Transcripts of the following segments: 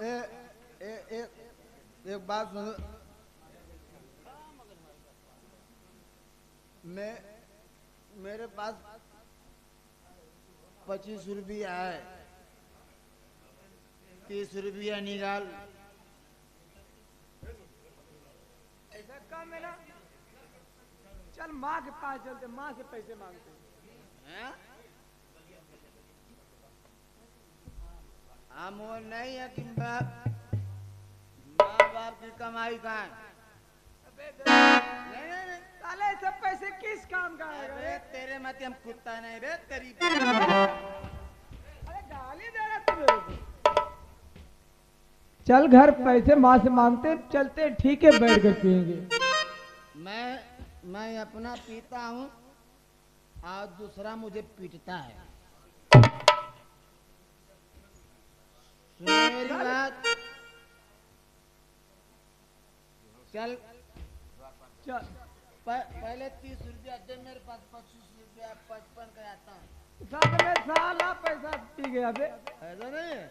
ए, ए, ए, एक बात सुनो। मैं मेरे पास 25 रुपया है, 30 रुपया निकाल। ऐसा काम है ना, चल माँ के पास चलते, माँ से पैसे मांगते हैं? हम वो नहीं है कि माँ बाप की कमाई कहाँ है? नहीं नहीं नहीं, साले सब पैसे किस काम का है? अरे तेरे मत हम कुत्ता नहीं बे तेरी। अरे गाली दे रहा तू मेरे को। चल घर पैसे माँ से मांगते, चलते ठीक है, बैठ कर पियेंगे। मैं अपना पीता हूँ और दूसरा मुझे पीटता है। सुनो मेरी बात। चल चल पहले 30 रुपया दे मेरे पास, 25 रुपया 55 का आता है। साले साला पैसा पी गया बे। ऐसा नहीं है?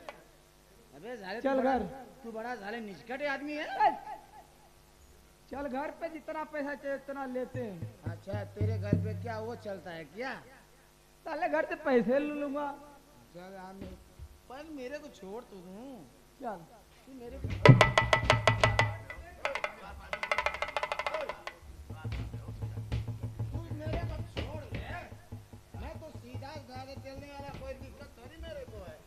अबे साले चल घर। तू बड़ा साले निष्कट आदमी है। चल घर पे जितना पैसा चाहिए उतना लेते हैं। अच्छा तेरे घर पे क्या वो चलता है क्या? साले घर से पैसे ले लूंगा। चल हम पर मेरे को छोड़ तू। चल तू मेरे को छोड़ दे। मैं तो सीधा साधा चलने वाला, कोई दिक्कत थोड़ी मेरे को है।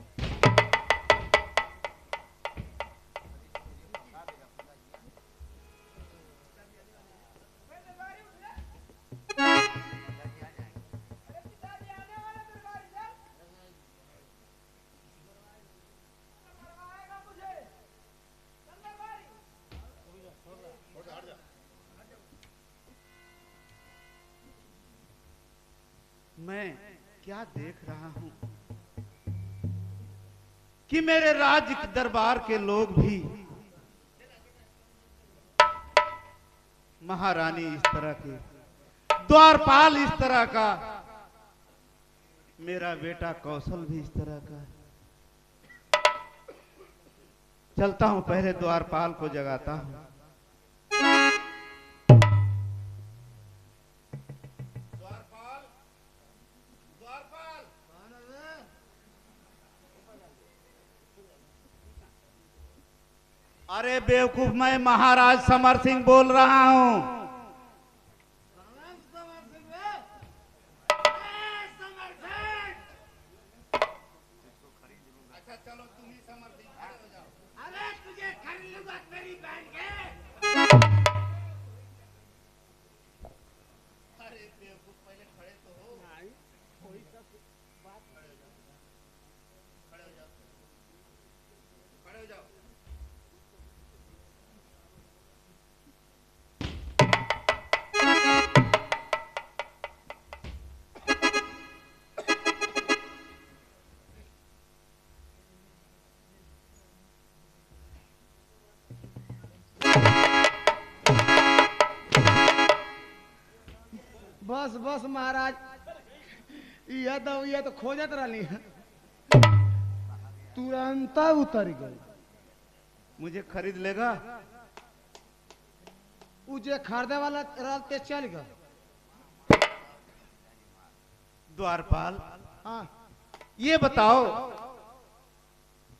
मैं क्या देख रहा हूं कि मेरे राज्य के दरबार के लोग भी महारानी इस तरह के, द्वारपाल इस तरह का, मेरा बेटा कौशल भी इस तरह का। चलता हूं, पहले द्वारपाल को जगाता हूं। अरे बेवकूफ, मैं महाराज समर सिंह बोल रहा हूं। अच्छा चलो तुम ही समर सिंह खड़े हो जाओ। अरे तुझे खरीद लूंगा तेरी बहन के। अरे बेवकूफ, पहले खड़े तो हो। कोई सब बात, खड़े हो जाओ, खड़े हो जाओ, खड़े हो जाओ। बस बस महाराज, ये तो खोजत रही तुरंत उतर गई। मुझे खरीद लेगा? उजे खरीदे वाला रहते चल गए। द्वारपाल, हाँ ये बताओ,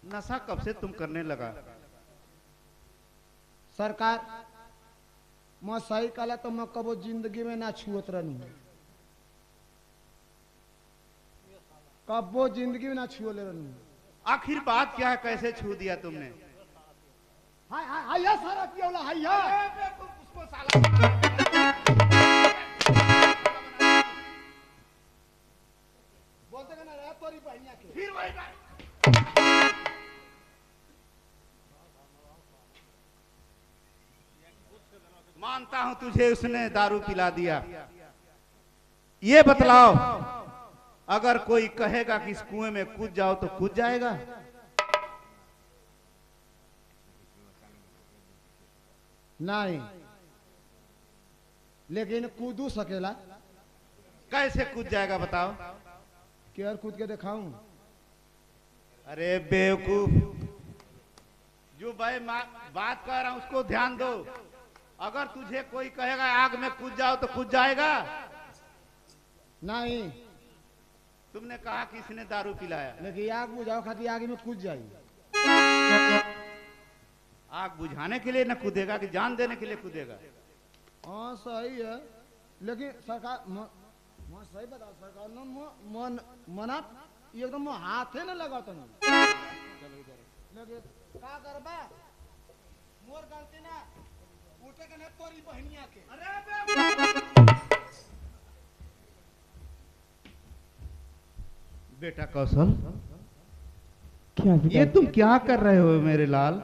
नशा कब से तुम करने लगा? सरकार, मैं सही कहला तो मैं कबो जिंदगी में ना छुअत रहूं, कबो जिंदगी में ना छुअ ले रहूं। आखिर बात क्या है, कैसे छू दिया तुमने? हाय हाय हाय या सारा पियोला हाय या। उसको साला बोलते का ना रहा तोरी बहनिया के। फिर वही बात। मानता हूं तुझे उसने दारू पिला दिया। ये बतलाओ, अगर कोई कहेगा कि इस कुएं में कूद जाओ तो कूद जाएगा? नहीं, लेकिन कूदू सकेला। कैसे कूद जाएगा बताओ? केयर कूद के दिखाऊं? अरे बेवकूफ, जो बात कह रहा हूं उसको ध्यान दो। अगर तुझे कोई कहेगा आग में कूद जाओ तो कूद जाएगा? नहीं, तुमने कहा कि इसने दारू पिलाया, लेकिन आग बुझाओ खातिर आग में कूद जाई। आग बुझाने के लिए न कूदेगा कि जान देने के लिए कूदेगा? हाँ सही है, लेकिन सरकार सही बता, सरकार न मना एकदम हाथे न लगा तो लेकिन का करबा, मोर गलती ना, उठे के न तोरी बहनिया के। बेटा कौशल, क्या ये तुम क्या कर रहे हो मेरे लाल?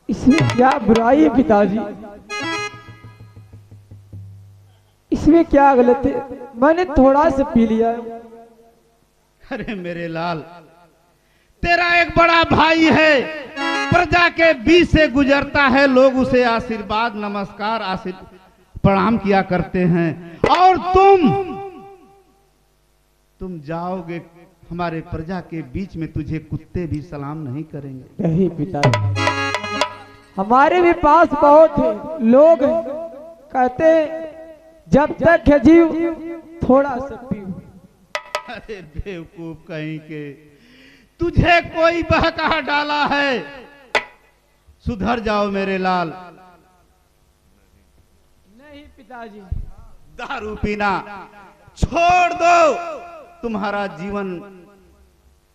इसमें क्या बुराई है पिताजी? इसमें क्या गलत है? मैंने थोड़ा सा पी लिया है। अरे मेरे लाल, तेरा एक बड़ा भाई है, प्रजा के बीच से गुजरता है, लोग उसे आशीर्वाद नमस्कार प्रणाम किया करते हैं, और तुम जाओगे हमारे प्रजा के बीच में, तुझे कुत्ते भी सलाम नहीं करेंगे। नहीं पिताजी, हमारे भी पास बहुत है, लोग कहते जब तक है जीव थोड़ा सा पीओ। अरे बेवकूफ कहीं के, तुझे कोई बहका डाला है? सुधर जाओ मेरे लाल। नहीं पिताजी, दारू पीना छोड़ दो, तुम्हारा जीवन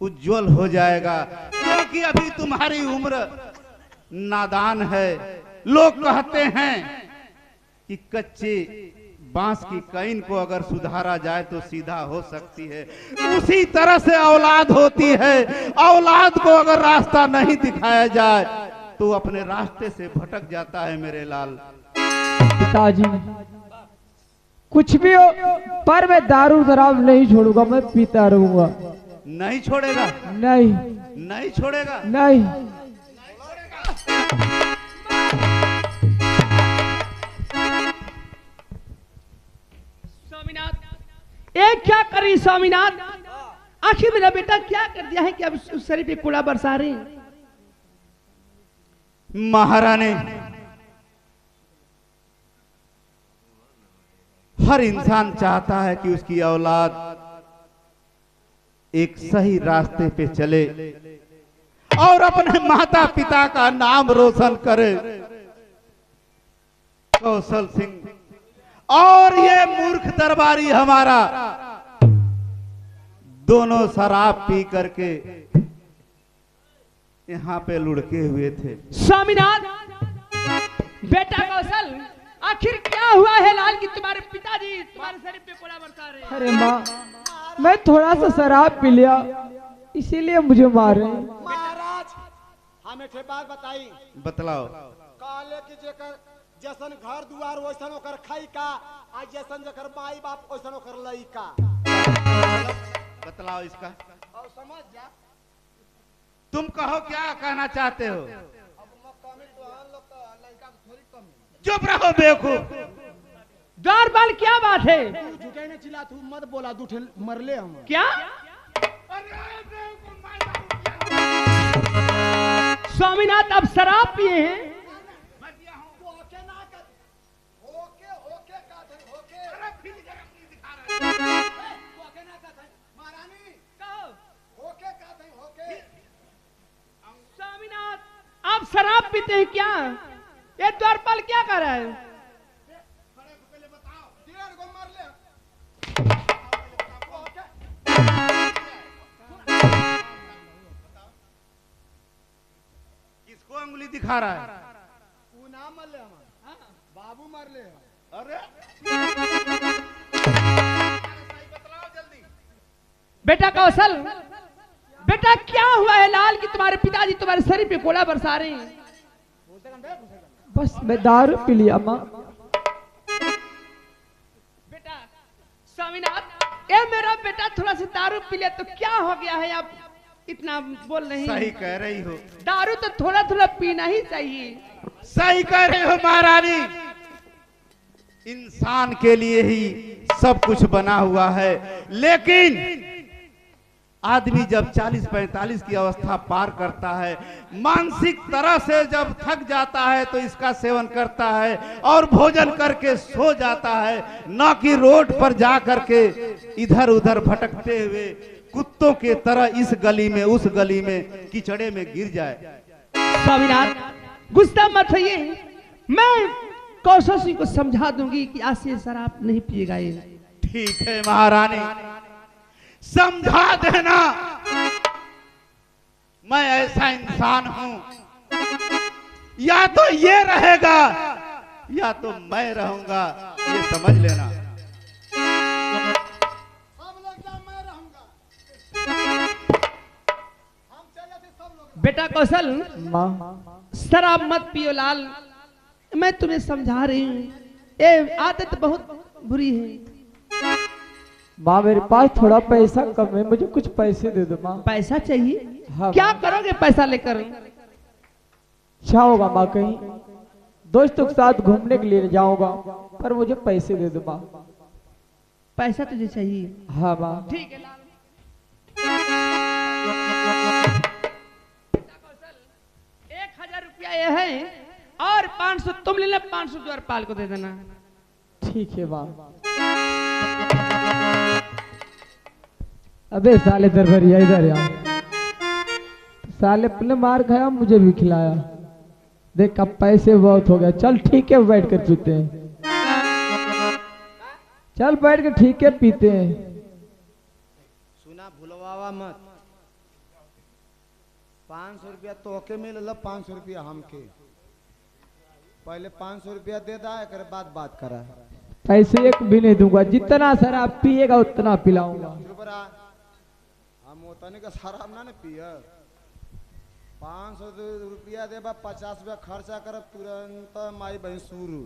उज्जवल हो जाएगा, क्योंकि अभी तुम्हारी उम्र नादान है। लोग कहते हैं कि कच्चे बांस की कईन को अगर सुधारा जाए तो सीधा हो सकती है, उसी तरह से औलाद होती है। औलाद को अगर रास्ता नहीं दिखाया जाए तो अपने रास्ते से भटक जाता है मेरे लाल। पिताजी कुछ भी हो, पर मैं दारू शराब नहीं छोड़ूंगा, मैं पीता रहूंगा। नहीं छोड़ेगा? नहीं। नहीं छोड़ेगा? नहीं। स्वामीनाथ, ये क्या करी स्वामीनाथ? आखिर मेरा बेटा क्या कर दिया है कि अब उस शरीर पे कूड़ा बरसा रहे हैं? महारानी, हर इंसान चाहता है कि उसकी औलाद एक सही रास्ते पे चले और अपने माता पिता का नाम रोशन करे। कौशल सिंह और ये मूर्ख दरबारी हमारा दोनों शराब पी करके यहाँ पे लुढ़के हुए थे। स्वामीनाथ, बेटा कौशल, आखिर क्या हुआ है लाल कि तुम्हारे पिताजी तुम्हारे शरीर पे कूड़ा बरसा रहे हैं? अरे माँ, मैं थोड़ा सा शराब पी लिया, इसीलिए मुझे मारे। महाराज हमें ठे बात बताई। बतलाओ। काले की जेकर जैसन घर दुआर वैसन ओकर खाई का, आज जैसन जेकर माई बाप वैसन ओकर लई का। बतलाओ इसका। और समझ जा। तुम कहो क्या कहना चाहते हो? अब मैं कमी तो हम लोग का लड़का को थोड़ी कमी। चुप रहो बेवकूफ। द्वारपाल, क्या बात है? तू झूठे ने चिल्ला, तू मत बोला, दूठे मरले हम। क्या? स्वामीनाथ अब शराब पिए हैं? स्वामीनाथ आप शराब पीते हैं क्या? ये द्वारपाल क्या कर रहा है? किसको अंगुली दिखा रहा है? तू ना मरले हम, बाबू मरले। अरे बेटा कौशल, बेटा क्या हुआ है लाल कि तुम्हारे पिताजी तुम्हारे शरीर पे कूड़ा बरसा रहे हैं? बस मैं दारू पी लिया माँ। बेटा स्वामीनाथ, ये मेरा बेटा थोड़ा सा दारू पी लिया तो क्या हो गया है? आप इतना बोल रही सही कह रही हो। दारू तो थोड़ा थोड़ा पीना ही चाहिए। सही कह रहे हो महारानी। इंसान के लिए ही सब कुछ बना हुआ है, लेकिन आदमी जब 40-45 की अवस्था पार करता है, मानसिक तरह से जब थक जाता है तो इसका सेवन करता है और भोजन करके सो जाता है, न कि रोड पर जा करके इधर उधर भटकते हुए कुत्तों के तरह इस गली में उस गली में कीचड़े में गिर जाए। स्वामीनाथ गुस्सा मत होइए, मैं कौशल सिंह को समझा दूंगी कि आज से शराब नहीं पिएगा ये। ठीक है महारानी, समझा देना। मैं ऐसा इंसान हूं, या तो ये रहेगा या तो मैं रहूंगा, ये समझ लेना। बेटा कौशल, माँ शराब मत पियो लाल, मैं तुम्हें समझा रही हूँ, ये आदत बहुत बुरी है। माँ मेरे पास थोड़ा पैसा कम है, मुझे कुछ पैसे दे दो माँ। पैसा चाहिए? हाँ, क्या करोगे पैसा लेकर? अच्छा होगा माँ, कहीं दोस्तों के साथ घूमने के लिए जाऊंगा, पर मुझे पैसे दे दो माँ। पैसा तुझे चाहिए? हाँ माँ। ठीक है लाल। 1000 रुपया ये है और 500 तुम ले लो, 500 द्वारपाल को दे देना। ठीक है माँ। अबे साले दरबारिया इधर आ, साले अपने मार खाया मुझे भी खिलाया। देख अब पैसे बहुत हो गया, चल ठीक है बैठ कर पीते हैं, चल बैठ कर ठीक है पीते हैं। सुना भूलवावा मत, 500 रुपया तोके मिल, 500 रुपया हमके। पहले 500 रुपया दे दा, एक बाद बात करा। पैसे एक भी नहीं दूंगा, जितना शराब पिएगा उतना पिलाऊंगा। चुप रहा, हम उतने का शराब ना पिया। 500 रुपया दे बा, 50 रुपया खर्चा कर, तुरंत माई बहन शुरू।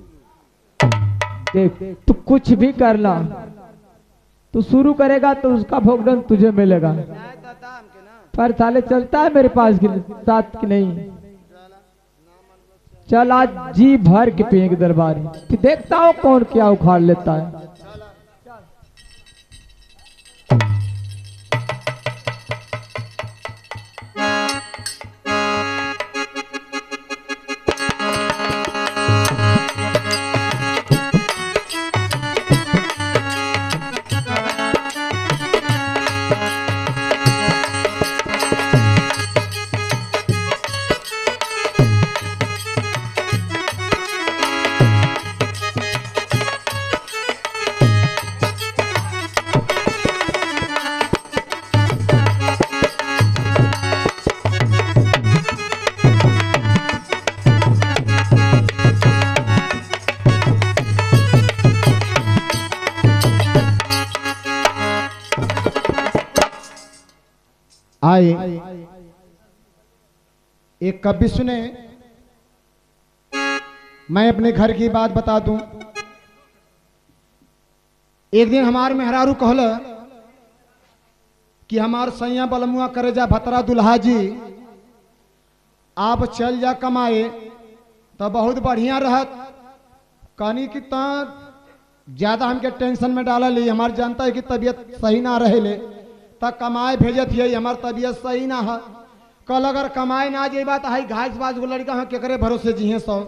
देख तू कुछ भी करना, तू शुरू करेगा तो उसका भुगतान तुझे मिलेगा। पर साले चलता है मेरे पास के साथ की नहीं। चल आज जी भर के पिएंगे दरबार, कि देखता हूँ कौन क्या उखाड़ लेता है। आए एक कवि सुने, मैं अपने घर की बात बता दूं। एक दिन हमार मेहरारू कहल कि हमार सैया बलमुआ करे जा भतरा दुल्हा जी, आप चल जा कमाए तो बहुत बढ़िया रहत। कहनी कि ता ज्यादा हमके टेंशन में डाला ली, हमार जानता है कि तबीयत सही ना रहे ले, तक कमाए भेजत है, हमार तबीयत सही ना है। कल अगर कमाए ना जे बात है, घास बाज गो लड़का है केकरे भरोसे जिहे सौ।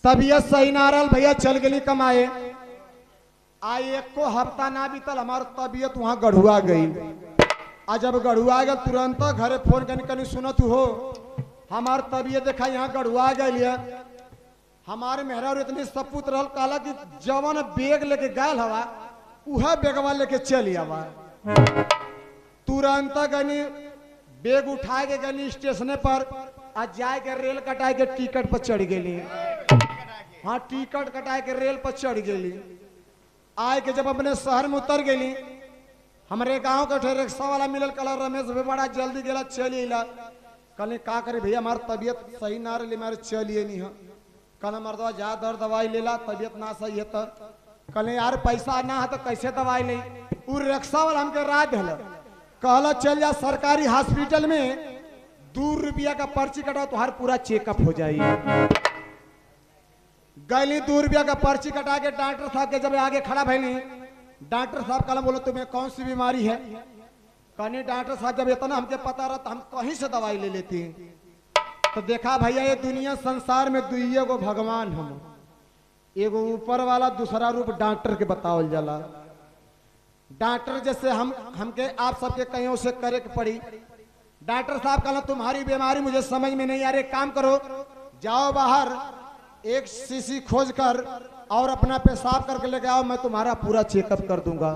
तबीयत सही ना रहल भैया, चल गई कमाए। आई एक को हफ्ता ना बीतल, हमार तबीयत वहां गढ़ुआ गई। आ जब गढ़ुआ गल तुरंत घरे फोन करनी, कनी सुनत हो हमार तबीयत देखा यहाँ गढ़ुआ गई है। हमारे मेहरा इतनी सपूत रहल, कहला कि जवन बेग लेके गल हवा उह बेगवा लेके चली आवा। तुरंत गनी बेग उठा के गनी स्टेशन पर, आ जाए के रेल कटाए के टिकट पर चढ़ गई। हाँ टिकट कटाए के रेल पर चढ़ गई। आए के जब अपने शहर में उतर गई, हमारे गांव के रिक्शा वाला मिलल, कल रमेश भी बड़ा जल्दी गेला चलिए। कल का करे भैया, हमार तबीयत सही ना रही, मारे चलिए नहीं है। कल मर्दवा जा दर दवाई लेला, तबीयत ना सही है तो कल यार पैसा ना है तो कैसे दवाई ले। उ रिक्शा वाला हमके राय दिल, कहला चल जा सरकारी हॉस्पिटल में, 2 रुपया का पर्ची कटाओ तुम्हारा पूरा चेकअप हो जाएगी। गली 2 रुपया का पर्ची कटा के डॉक्टर साहब के जब आगे खड़ा भैली, डॉक्टर साहब कल बोलो तुम्हें कौन सी बीमारी है? कहने डॉक्टर साहब जब इतना हमके पता रहा तो हम कहीं से दवाई ले लेते हैं। तो देखा भैया ये दुनिया संसार में दुइये को भगवान हम, एगो ऊपर वाला, दूसरा रूप डॉक्टर के बतावल जाला। डॉक्टर जैसे हमके आप सबके कहीं से करे के पड़ी। डॉक्टर साहब कहना तुम्हारी बीमारी मुझे समझ में नहीं आ रही, काम करो जाओ बाहर एक शीशी खोज कर और अपना पेशाब करके लेके आओ, मैं तुम्हारा पूरा चेकअप कर दूंगा।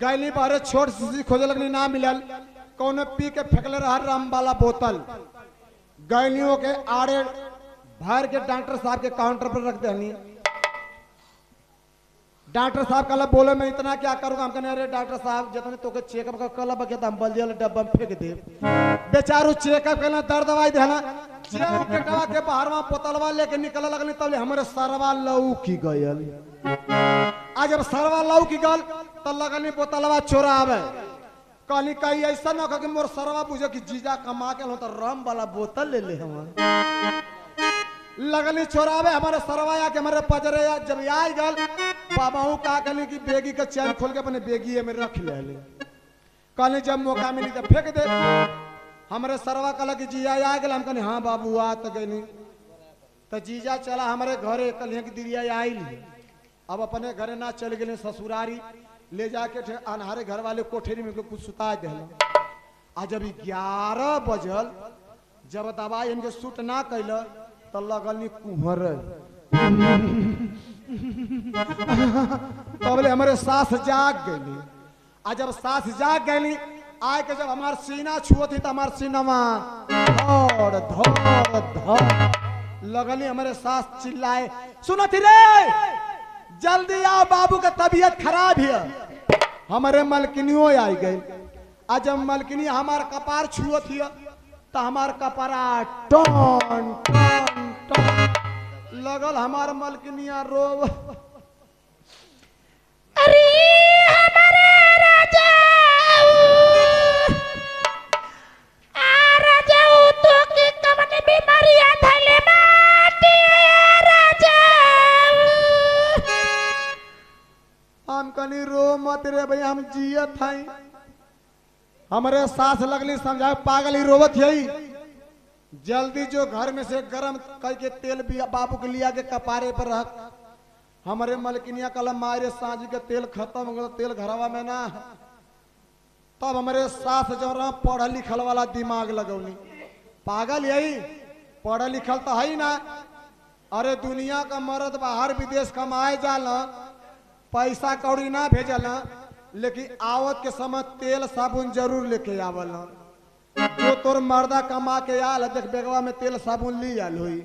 गैली बाहर छोट शीशी खोजे लगनी ना मिलल, कौन पी के फेंकले रहा रम वाला बोतल, गैलियों के आड़े भर के डॉक्टर साहब के काउंटर पर रख देनी। डॉक्टर साहब कल बोले मैं इतना क्या करूंगा? हम कहने अरे डॉक्टर साहब जितने तो के चेकअप का कल बके हम बल्दी वाले डब्बा में फेंक दे। बेचारू चेकअप करना दर्द दवाई देना, चेक के दवा के बाहर वहां बोतलवा लेके निकल लगने, तब हमारे सरवा लऊ की गयल। आज जब सरवा लऊ की गल तो लगनी बोतलवा चोरावे। कहनी कहीं ऐसा ना कि मोर सरवा पूछे कि जीजा कमा के तो रम वाला बोतल ले ले हम लगनी चोरावे। हमारे सरवाया के हमारे पजरे जब आई गल बाबाऊ का कहने की बेगी का चैन खोल के अपने बेगी में रख ले। कहने जब मौका मिली तब फेंक दे। हमारे सरवा कल की जीजा आ गए, हम कहने हाँ बाबू आ तो गए नहीं। तो जीजा चला हमारे घरे, कल की दिरिया आई, अब अपने घरे ना चल गए ससुरारी, ले जाके अनहारे घर वाले कोठरी में कुछ सुता दे। आज जब 11 बजल जब दवाई इनके सूट ना कैल तो लगल कुहर। तब हमारे सास जाग गई। आज जब सास जाग गई आए के जब हमार सीना छुओ थी तो हमार सीनामा धड़ धड़ धड़ लगली। हमारे सास चिल्लाए सुनो थी रे जल्दी आओ बाबू का तबीयत खराब है। हमारे मलकिनियों आई गई। आज जब मलकिनी हमार कपार छुओ थी तो हमार कपड़ा टन टन टन लगल। हमार मलकिनिया रोब अरे हमारे राजा तो की कमन बीमारी धले माटी राजा। हम कनी रो मत रे भाई, हम जियत हई। हमारे सास लगली समझा पागल ही रोवत यही। जल्दी जो घर में से गरम करके तेल भी बाबू के लिया के कपारे पर रख। हमारे मलकिनिया कल मारे सांझी के तेल खत्म हो गया, तेल घरवा में ना। तब हमारे सास जो रहा पढ़ल लिखल वाला दिमाग लगौनी। पागल यही पढ़ल लिखल तो है ना। अरे दुनिया का मर्द बाहर विदेश कमाए जाला, पैसा कौड़ी ना भेजल, लेकिन आवत के समय तेल साबुन जरूर लेके आवल। जो तोर मर्दा कमा के आल देख बेगवा में तेल साबुन ली आल हुई।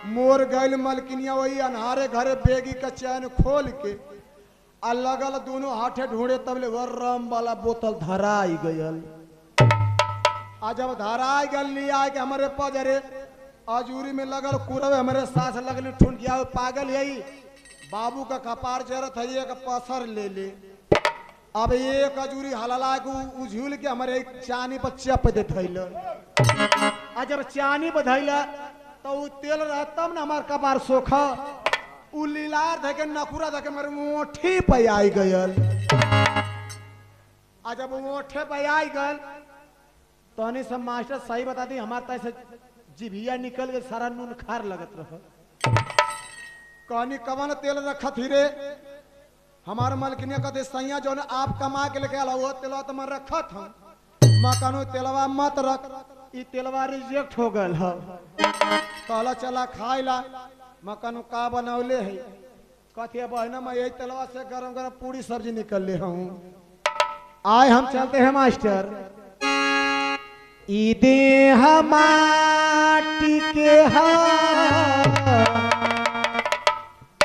मोर गैल मलकिनिया वही अनहारे घरे बेगी का चैन खोल के लगल दोनों हाथे ढूंढे, तब ले रम वाला बोतल धराई गयल। आज जब धराई गल लिया के हमारे पजरे अजूरी में लगल कुरवे। हमारे सास लगल ठुनकिया पागल यही बाबू का कपार जरत है, एक पसर ले ले। अब एक अजूरी हलला के उझुल के हमारे चानी पर चप दे थैल। आ जब चानी बधैल तो उ तेल रह तब ना हमार कपार सोखा। उ लीलार धके नखुरा धके मेरे मोठी पे आई गयल। आ जब मोठे पे आई गल तो हनी सब मास्टर सही बता दी, हमारे तैसे जिभिया निकल के सारा नून खार लगत रह। कहनी कवन तेल रखत ही रे? हमारे मलकिनिया कहते सैया जो आप कमा के लेके आला वो तेलवा तो मैं रखत हूँ। मैं कहूँ तेलवा मत रख, ई तेलवा रिजेक्ट हो गल है। कहला चला खाई ला। मैं कहूँ का बनौले है? कहती बहना मैं यही तेलवा से गरम गरम पूरी सब्जी निकल ले हूँ। आए हम चलते हैं मास्टर। ई देह माटी के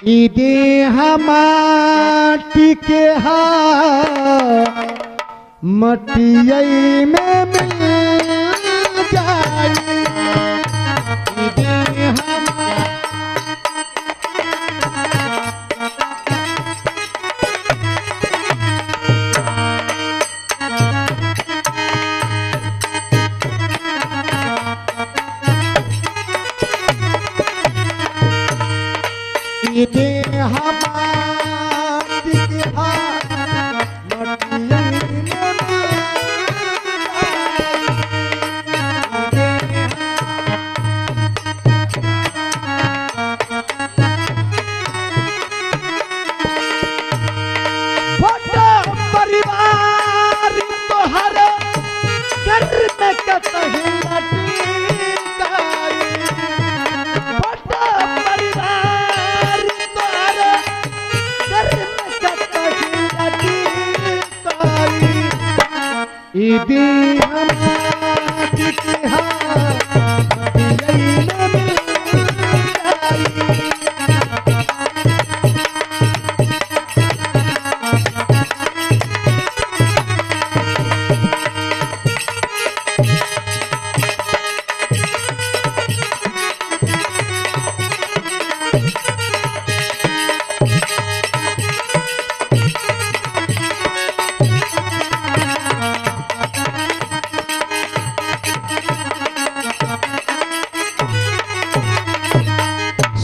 ई देह माटी के मटियई में मिल जाई। ई देह देह माटी के ईदी हमारी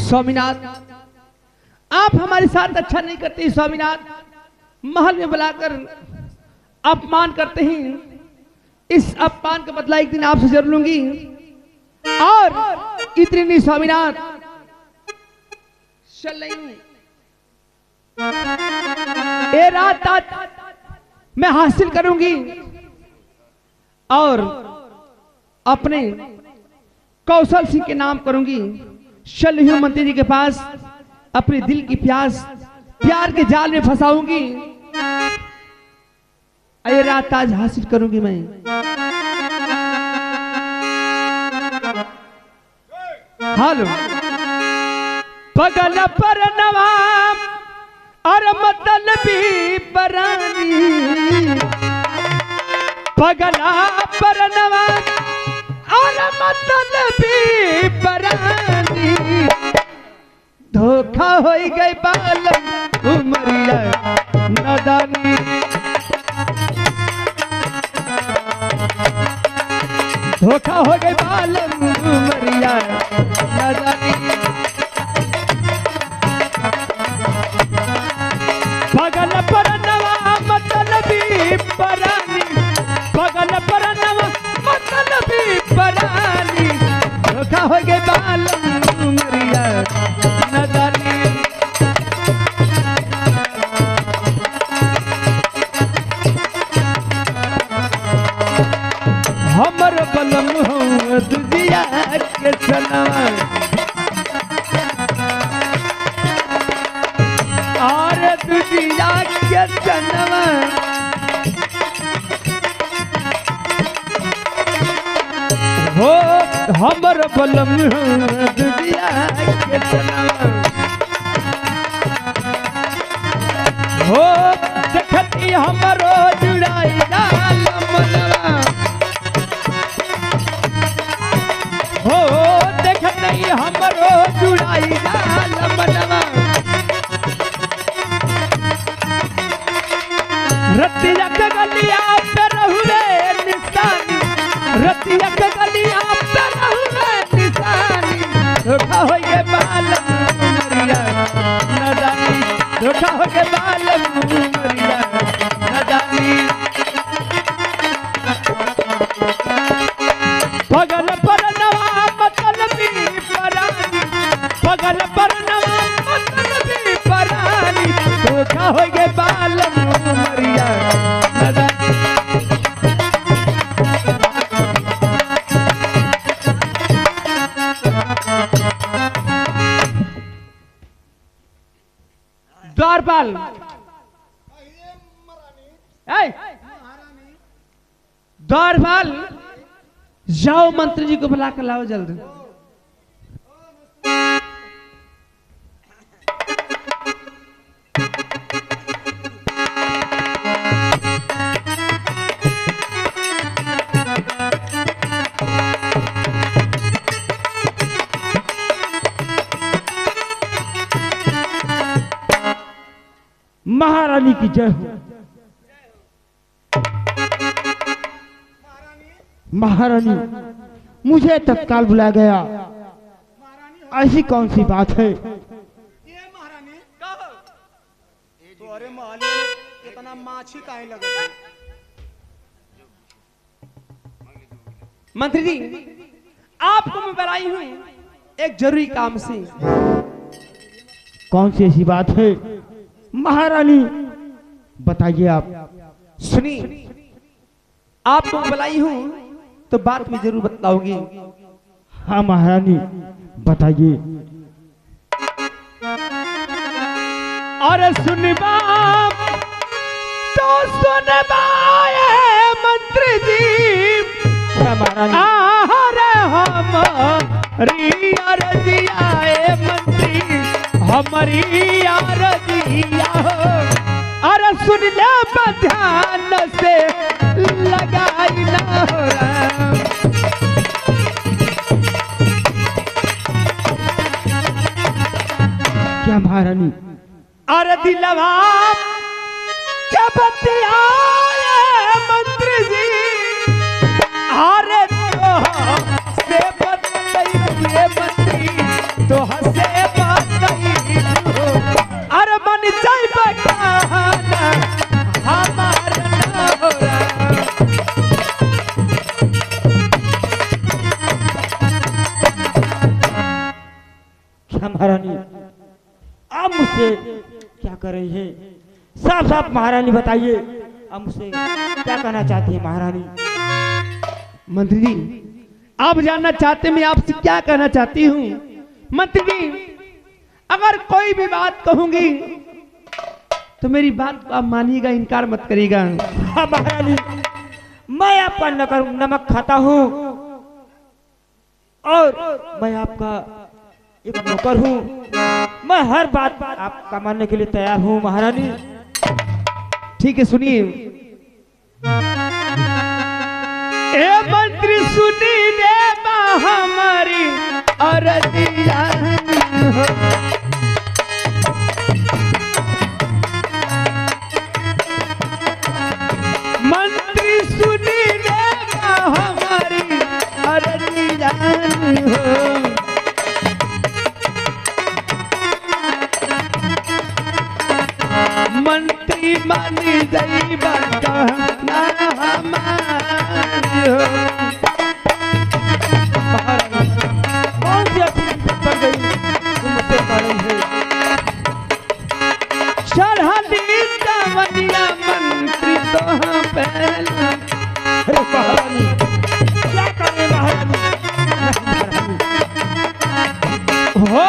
स्वामीनाथ, आप हमारे साथ अच्छा नहीं करते स्वामीनाथ। महल में बुलाकर अपमान करते हैं। इस अपमान का बदला एक दिन आपसे जरूर लूंगी। और इतनी नहीं स्वामीनाथ, चल रही हूं ये रात आज मैं हासिल करूंगी और अपने कौशल सिंह के नाम करूंगी। चल रही हूं मंत्री जी के पास, अपने दिल की प्यास प्यार के जाल में फंसाऊंगी। ये रात आज हासिल करूंगी मैं। हालो पगल पर नवाब और मतलबी बरानी, पगला पर नवाब और मतलबी बरानी, धोखा हो गई बालम उमरिया नदानी, धोखा हो गई बालम उमरिया नदानी। पगल पर नवा मतलबी बरानी, पगल पर नवा मतलबी बरानी, धोखा हो गई बालम उमरिया नदानी। हमर बलम हो दुजिया के सनवा, और दुजिया के सनवा, हो हमर बलम हो दुजिया के सनवा, हो देखती हमरो जुड़ाई जाल मनवा, हो देखती हमरो जुड़ाई जाल मनवा। रतिया के गलिया पे रहुए निशानी, रतिया के गलिया पे रहुए निशानी, धोखा हो गए बालम उमरिया नदानी, धोखा हो गए बालम उमरिया नदानी। पगल पर नवा मतलबी बरानी, पगल पर नवा मतलबी बरानी, धोखा हो गए बालम उमरिया नदानी। द्वारपाल, द्वारपाल जाओ मंत्री जी को बुला कर लाओ जल्दी। महारानी की जय हो। महारानी, मुझे तत्काल बुलाया गया, ऐसी कौन सी बात है? ये महारानी तो अरे महल इतना माछी काहे लगे? मंत्री जी, आपको मैं बुलाई हूँ एक जरूरी काम से। कौन सी ऐसी बात है महारानी, बताइए आप। सुनिए, आपको बुलाई हूँ तो बात में जरूर बताऊंगी। हाँ महारानी, बताइए। और सुनबा तो सुनबा मंत्री महारानी। अरे हमारी अरजिया ए मंत्री, हमारी अरजिया हो, अरे सुन ले ध्यान से लगाई ना हो राम। क्या महारानी? अरे दिलवा क्या बतियाए मंत्री जी, अरे तो से बतई मंत्री, तो हसे बतई, अरे मन जाई बकाना हमार ना हो राम। क्या महारानी? आप मुझसे क्या कर रही हैं? साफ साफ महारानी बताइए, आप मुझसे क्या कहना चाहती है महारानी? मंत्री जी, आप जानना चाहते मैं आपसे क्या कहना चाहती हूँ? मंत्री जी, अगर कोई भी बात कहूंगी तो मेरी बात को आप मानिएगा, इनकार मत करिएगा। हाँ महारानी, मैं आपका नमक खाता हूँ और मैं आपका एक नौकर हूँ। मैं हर बात आपका मानने के लिए तैयार हूँ महारानी। ठीक है, सुनिए। ए मंत्री सुनी रे हमारी अरजिया हो, मंत्री सुनी रे हमारी अरजिया हो, मंत्री मानी जाई बका ना हमारी हो। कौन सी अच्छी पड़ गई तुम मुझसे कह रही है? चढ़ाली जवनिया मंत्री तो हम पहले। अरे महारानी, क्या करे महारानी? हो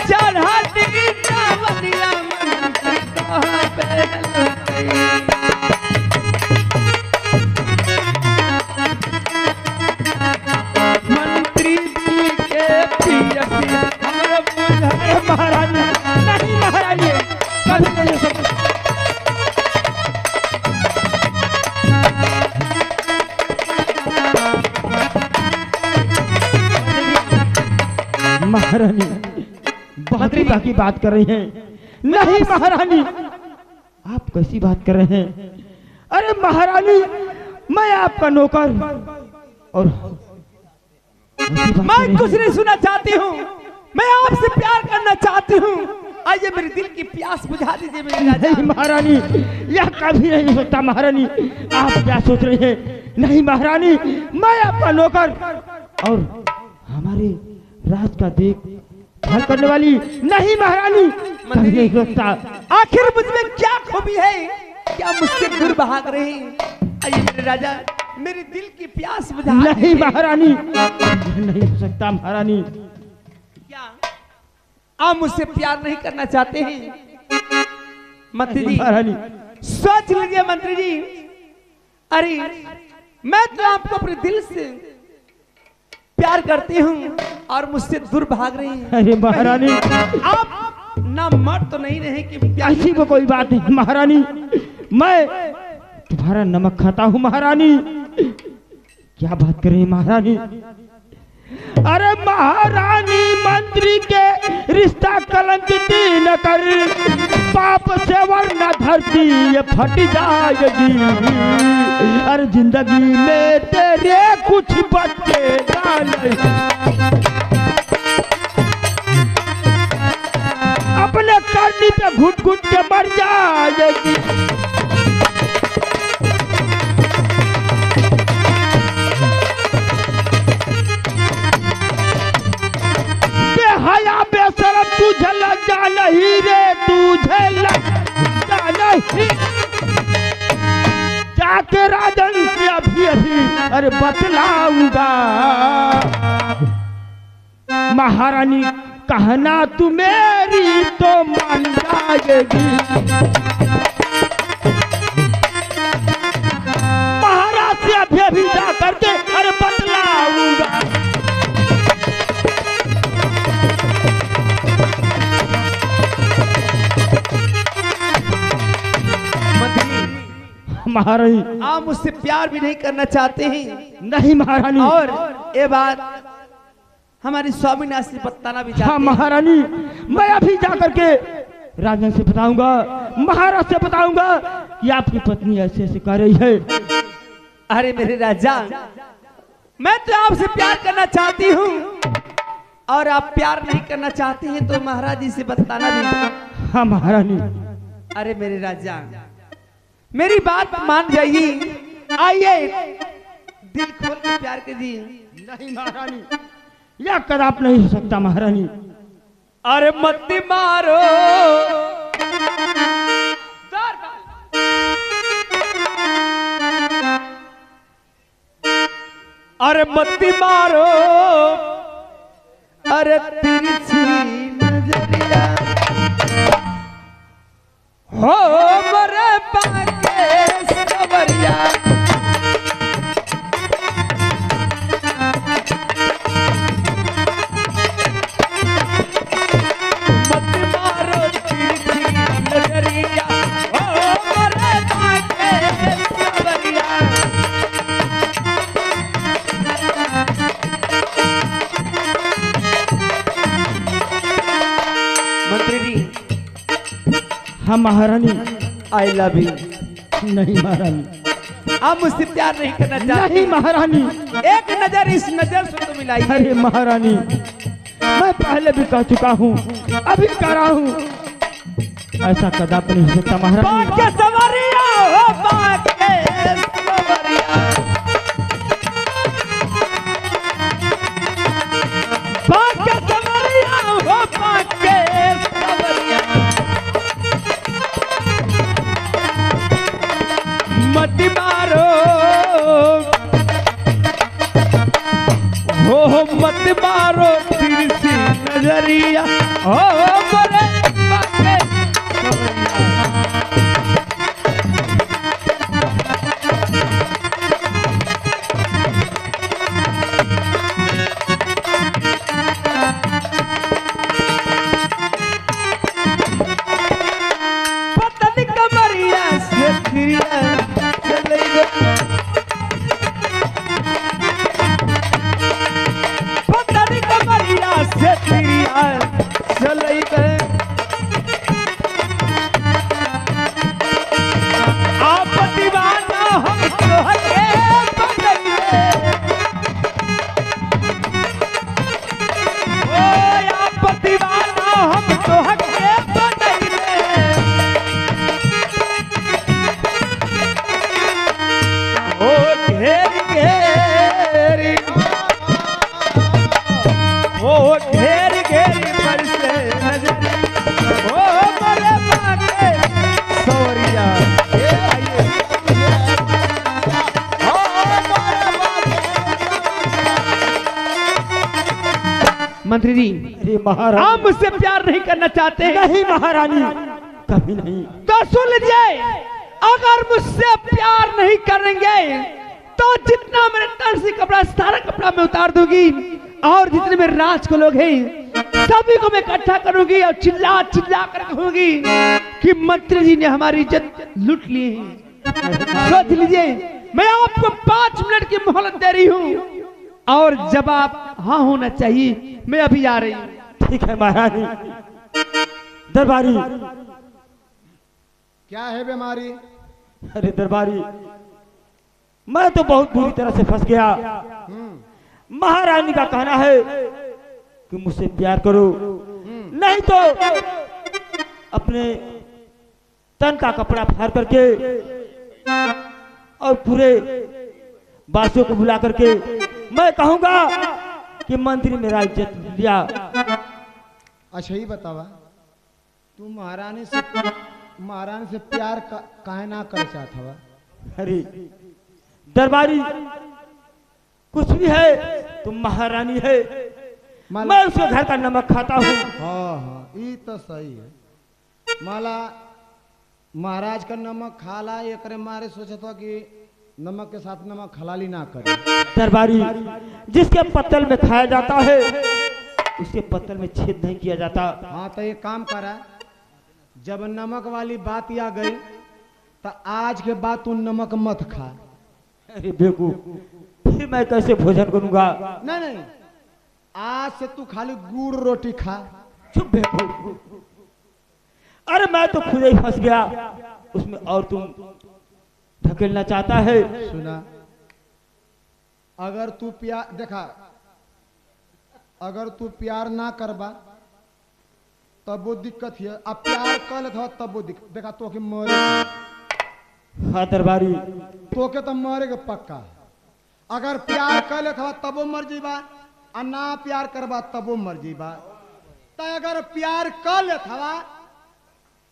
चढ़ाली जवनिया मंत्री तो हम पहले। मंत्री जी के पियसी हमरो बुझाए। महारानी नहीं, महारानी कभी नहीं हो सकती। महारानी बहुत ही बाकी बात कर रही हैं। नहीं महारानी, आप कैसी बात कर रहे हैं? अरे महारानी, मैं आपका नौकर और मैं कुछ नहीं सुनना चाहती हूँ, मैं आपसे प्यार करना चाहती हूँ। आइए मेरे दिल की प्यास बुझा दीजिए मेरे राजा। नहीं महारानी, यह कभी नहीं हो सकता महारानी। आप क्या सोच रहे हैं? नहीं महारानी, मैं आपका नौकर और हमारे राज का देखभाल करने वाली। नहीं महारानी, कभी नहीं हो सकता। आखिर मुझमें क्या खूबी है, क्या मुझसे दूर भाग रहे हैं? आइए मेरे राजा, मेरे दिल की प्यास बुझा नहीं दीजिए। महारानी, यह नहीं हो सकता महारानी। क्या आप मुझसे प्यार नहीं करना चाहते हैं? मंत्री जी महारानी, सोच लीजिए मंत्री जी। अरे मैं तो आपको अपने दिल से प्यार करती हूँ और मुझसे दूर भाग रही हैं। अरे महारानी, आप ना मर तो नहीं रहे कि प्यार ऐसी वो कोई बात नहीं महारानी। मैं तुम्हारा नमक खाता हूँ महारानी। क्या बात कर रही हैं महारानी? अरे महारानी, मंत्री के रिश्ता कलंकित न कर, पाप से वरना धरती ये फट जाएगी। अरे जिंदगी में तेरे कुछ बचेगा नहीं, अपने करनी पे घुट घुट के मर जाएगी। बेहया बेशरम तुझे लज्जा नहीं रे, तुझे लज्जा नहीं। जाके राजन से अभी अभी अरे बतलाऊंगा। महारानी कहना तू मेरी तो मान जाएगी। महाराज से अभी अभी जा करके अरे बतला महारानी। आप मुझसे प्यार भी नहीं करना चाहते हैं। नहीं महारानी। और ये बात हमारी स्वामीनाथ से बताना भी चाहते हाँ हैं। महारानी, मैं अभी जा करके राजा से बताऊंगा, महाराज से बताऊंगा कि आपकी पत्नी ऐसे ऐसे कर रही है। अरे मेरे राजा, मैं तो आपसे प्यार करना चाहती हूँ और आप प्यार नहीं करना चाहते हैं तो महाराज जी से बताना भी। हाँ महारानी। अरे मेरे राजा, मेरी बात मान जाइए, आइए दिल खोल के प्यार कीजिए। नहीं महारानी, यह कदाप नहीं हो सकता महारानी। अरे मत मारो अरे मत मारो, अरे तिरछी नजरिया हो मरे पाके सवरिया। मत मारो तिरछी नजरिया हो मरे पाके सवरिया। मंत्री जी, हाँ महारानी। I love you. नहीं महारानी। आप मुझसे प्यार नहीं करना चाहते? नहीं महारानी। एक नजर इस नजर से तो मिलाई। अरे महारानी, मैं पहले भी कह चुका हूँ, अभी कह रहा हूँ, ऐसा कदाप नहीं हो सकता महारानी। बाके सवरिया हो बाके सवरिया, बाके सवरिया हो बाके सवरिया। मत मारो हो मत मारो तिरछी नजरिया हो मरे बाके सवरिया। पतन कमरिया से फिरिया चले गए, पतन कमरिया से फिरिया चले गए। आप दीवाना हम तो हके बदले, ओ आप दीवाना हम तो हके बदले। ओ घेर घेर, ओ घेर घेर बरसे नजर, ओ मरे बाके सवरिया। मंत्री जी, अरे महारानी। आप मुझसे प्यार नहीं करना चाहते हैं? नहीं महारानी, कभी नहीं। तो सुन लीजिए, अगर मुझसे प्यार नहीं करेंगे तो जितना मेरे तन से कपड़ा सारा कपड़ा मैं उतार दूंगी और जितने मेरे राज को लोग हैं सभी को मैं इकट्ठा करूंगी और चिल्ला चिल्ला कर कहूंगी कि मंत्री जी ने हमारी इज्जत लूट ली है। सोच लीजिए, मैं आपको 5 मिनट की मोहलत दे रही हूँ और जवाब हाँ होना चाहिए। मैं अभी आ रही हूँ। ठीक है महारानी। दरबारी। क्या है बीमारी? अरे दरबारी, मैं तो बहुत बुरी तरह से फंस गया। महारानी का कहना है कि मुझसे प्यार करो, नहीं तो अपने तन का कपड़ा फाड़ करके और पूरे बासियों को बुला करके मैं कहूंगा कि मंत्री मेरा इज्जत लिया। अच्छा ही बतावा, तू महारानी से प्यार काहे ना कर चाहत हवा? अरे दरबारी, कुछ भी है, तुम महारानी है, मैं उसके घर का नमक खाता हूँ। हाँ हाँ, ये तो सही है। माला महाराज का नमक खाला, ये करे मारे सोचत हो कि नमक के साथ नमक हलाली ना करे। दरबारी, जिसके पत्तल में खाया जाता है उसके पत्तल में छेद नहीं किया जाता। हाँ तो ये काम करा, जब नमक वाली बात आ गई तो आज के बाद तू नमक मत खा। अरे बेवकूफ, फिर मैं कैसे भोजन करूंगा? नहीं नहीं, आज से तू खाली गुड़ रोटी खा। चुप बेवकूफ, अरे मैं तो खुद ही फंस गया उसमें, और तुम ढकेलना चाहता है। सुना, अगर तू प्यार देखा, अगर तू प्यार ना करबा तब वो दिक्कत है, अब प्यार कर लेता तब वो दिक्कत। देखा तो के मरे, हाँ दरबारी, तो के तो मरे के पक्का। अगर प्यार कर लेता तब वो मर जीबा, और ना प्यार करबा तब वो मर जीबा। तो अगर प्यार कर लेता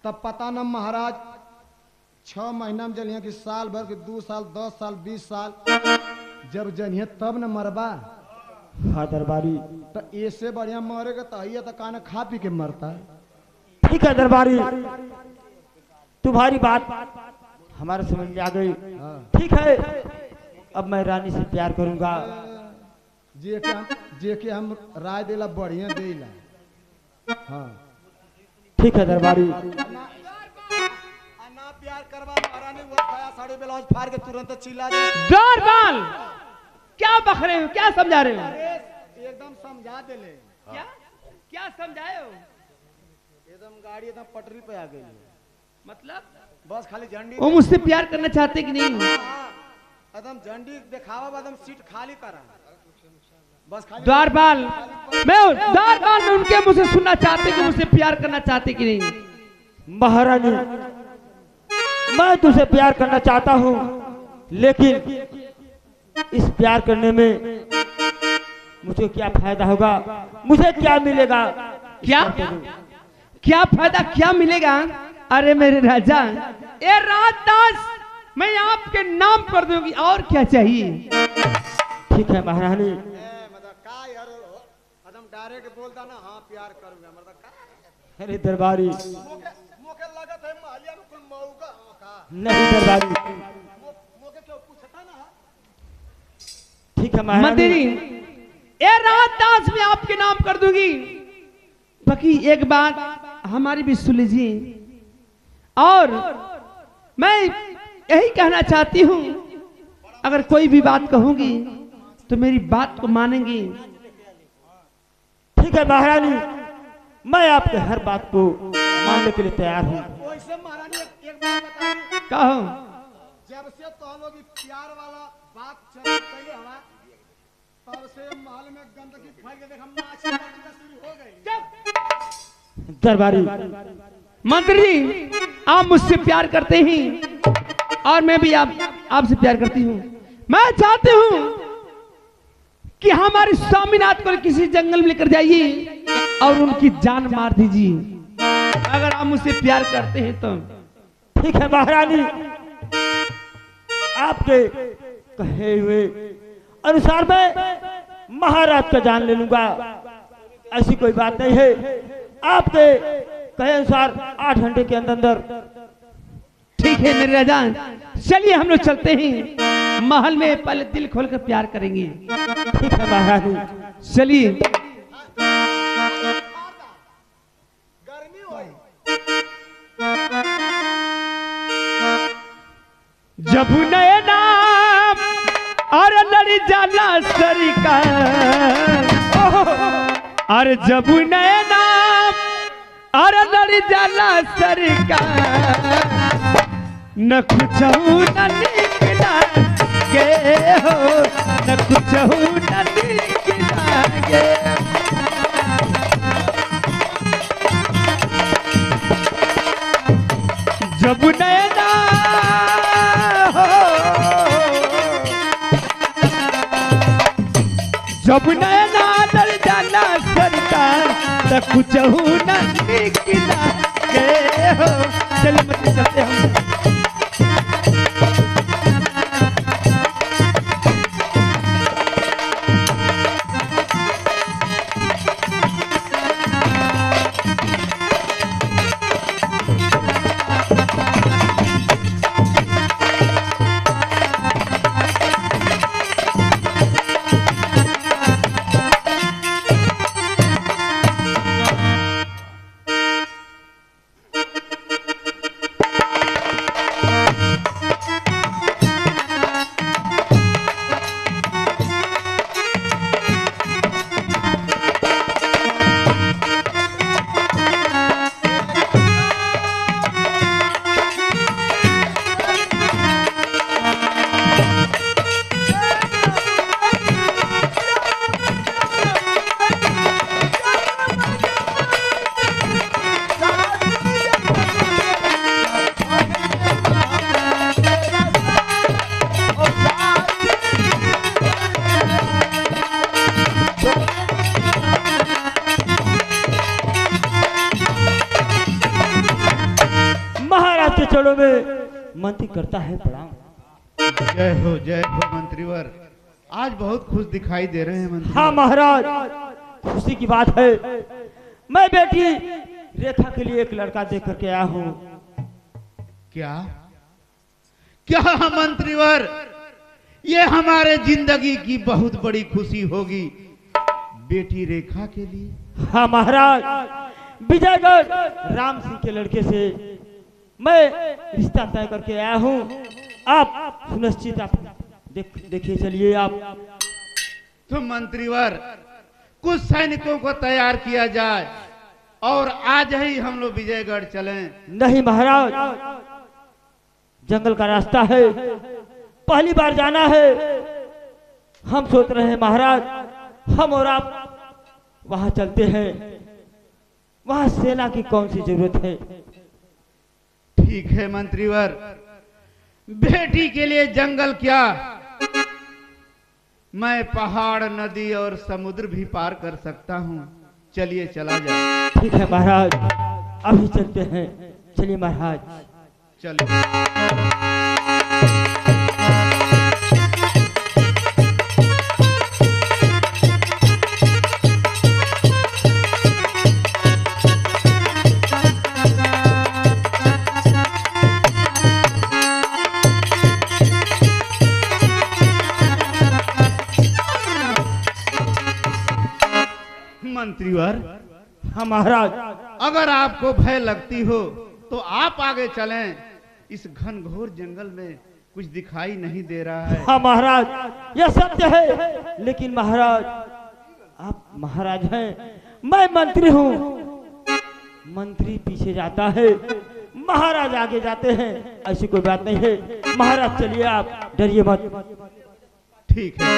तब पता न महाराज 6 महीना में जलिए कि साल भर के 2 साल 10 साल 20 साल जब जनिए तब न मरबा। हाँ दरबारी, तो ऐसे बढ़िया मरेगा तो ये तो कान खा पी के मरता। ठीक है दरबारी, तुम्हारी बात हमारे समझ में आ गई। ठीक है, अब मैं रानी से प्यार करूंगा। जे के हम राय देला बढ़िया देला। हाँ ठीक है दरबारी। ना प्यार करवा महारानी वो खाया साड़ी ब्लाउज फाड़ के तुरंत चिल्ला दे। दरबार क्या बक रहे हो, क्या समझा रहे हो? अरे एकदम समझा दे ले। क्या क्या समझाए हो? एकदम गाड़ी एकदम पटरी पे आ गई, मतलब बस खाली झंडी। वो मुझसे प्यार करना चाहते कि नहीं? एकदम झंडी दिखावा, एकदम सीट खाली करा, बस खाली। द्वारपाल, द्वारपाल में उनके मुझसे सुनना चाहते कि मुझसे प्यार करना चाहते कि नहीं? महारानी, मैं तुझसे प्यार करना चाहता हूँ, लेकिन इस प्यार करने में मुझे क्या फायदा होगा, मुझे क्या मिलेगा? क्या क्या फायदा, क्या मिलेगा? अरे मेरे राजा, ये राजदास मैं आपके नाम कर दूंगी, और क्या चाहिए? ठीक है महारानी। मतलब का यार एकदम डायरेक्ट बोलता ना, हाँ प्यार करूंगा, मतलब का। अरे दरबारी, मोके लगत है मालिया में कोई मौका का नहीं दरबारी। मोके क्यों पूछता ना। ठीक है महारानी। मंत्री, ये राजदास मैं आपके नाम कर दूंगी। बाकी एक बात हमारी भी सुन लीजिए, और मैं यही कहना चाहती हूँ, अगर कोई भी बात कहूंगी तो मेरी बात को मानेंगी। ठीक है महारानी, मैं आपके हर बात को मानने के लिए तैयार हूँ। वैसे महारानी एक बात बताइए, कहो। जब से तो हम लोग प्यार वाला बात चल पहले हवा, तब से महल में गंदगी फैल के देख हम नाच शुरू हो गई। दरबारी, मंत्री जी, आप मुझसे प्यार करते हैं और मैं भी आपसे प्यार करती हूँ। मैं चाहती हूँ कि हमारे स्वामीनाथ को किसी जंगल में लेकर जाइए और उनकी जान मार दीजिए, अगर आप मुझसे प्यार करते हैं तो। ठीक है महारानी, आपके कहे हुए अनुसार मैं महाराज का जान ले लूंगा, ऐसी कोई बात नहीं है। आपके कहे अनुसार 8 घंटे के अंदर अंदर। ठीक है मेरे राजा, चलिए हम लोग चलते हैं महल में, पहले दिल खोलकर प्यार करेंगे। ठीक है महारानी, चलिए। गर्मी हो जब नैना और लड़ी जाला सरिका, अरे जब नैना और लड़ी जाला सरिका, न कुछ न निकला गे हो, न कुछ न निकला गे। जब नैना जब नैना डर जाना सरकार, तो कुछ न निकला गे हो। चल मत चलते हम। चरणों में मंत्री करता है प्रणाम। जय हो मंत्रीवर। आज बहुत खुश दिखाई दे रहे हैं मंत्री। हाँ महाराज, खुशी की बात है, मैं बेटी रेखा के लिए एक लड़का देख करके आया हूँ। क्या क्या मंत्रीवर, ये हमारे जिंदगी की बहुत बड़ी खुशी होगी बेटी रेखा के लिए। हाँ महाराज, विजयगढ़ राम सिंह के लड़के से मैं रिश्ता तय करके आया हूँ। आप सुनिश्चित आप देखिए चलिए आप। तो मंत्रीवर, कुछ सैनिकों को तैयार किया जाए और आज ही हम लोग विजयगढ़ चलें। नहीं महाराज, जंगल का रास्ता है, पहली बार जाना है। हम सोच रहे हैं महाराज, हम और आप वहां चलते हैं, वहां सेना की कौन सी जरूरत है। ठीक है मंत्रीवर, बेटी के लिए जंगल क्या, मैं पहाड़, नदी और समुद्र भी पार कर सकता हूँ। चलिए चला जाए। ठीक है महाराज, अभी चलते हैं, चलिए महाराज। चलो। मंत्रीवर, हाँ महाराज, अगर आपको भय लगती हो तो आप आगे चलें। इस घनघोर जंगल में कुछ दिखाई नहीं दे रहा है। हाँ महाराज, यह सत्य है, लेकिन महाराज आप महाराज हैं, मैं मंत्री हूँ। मंत्री पीछे जाता है, महाराज आगे जाते हैं, ऐसी कोई बात नहीं है। महाराज चलिए, आप डरिए मत। ठीक है।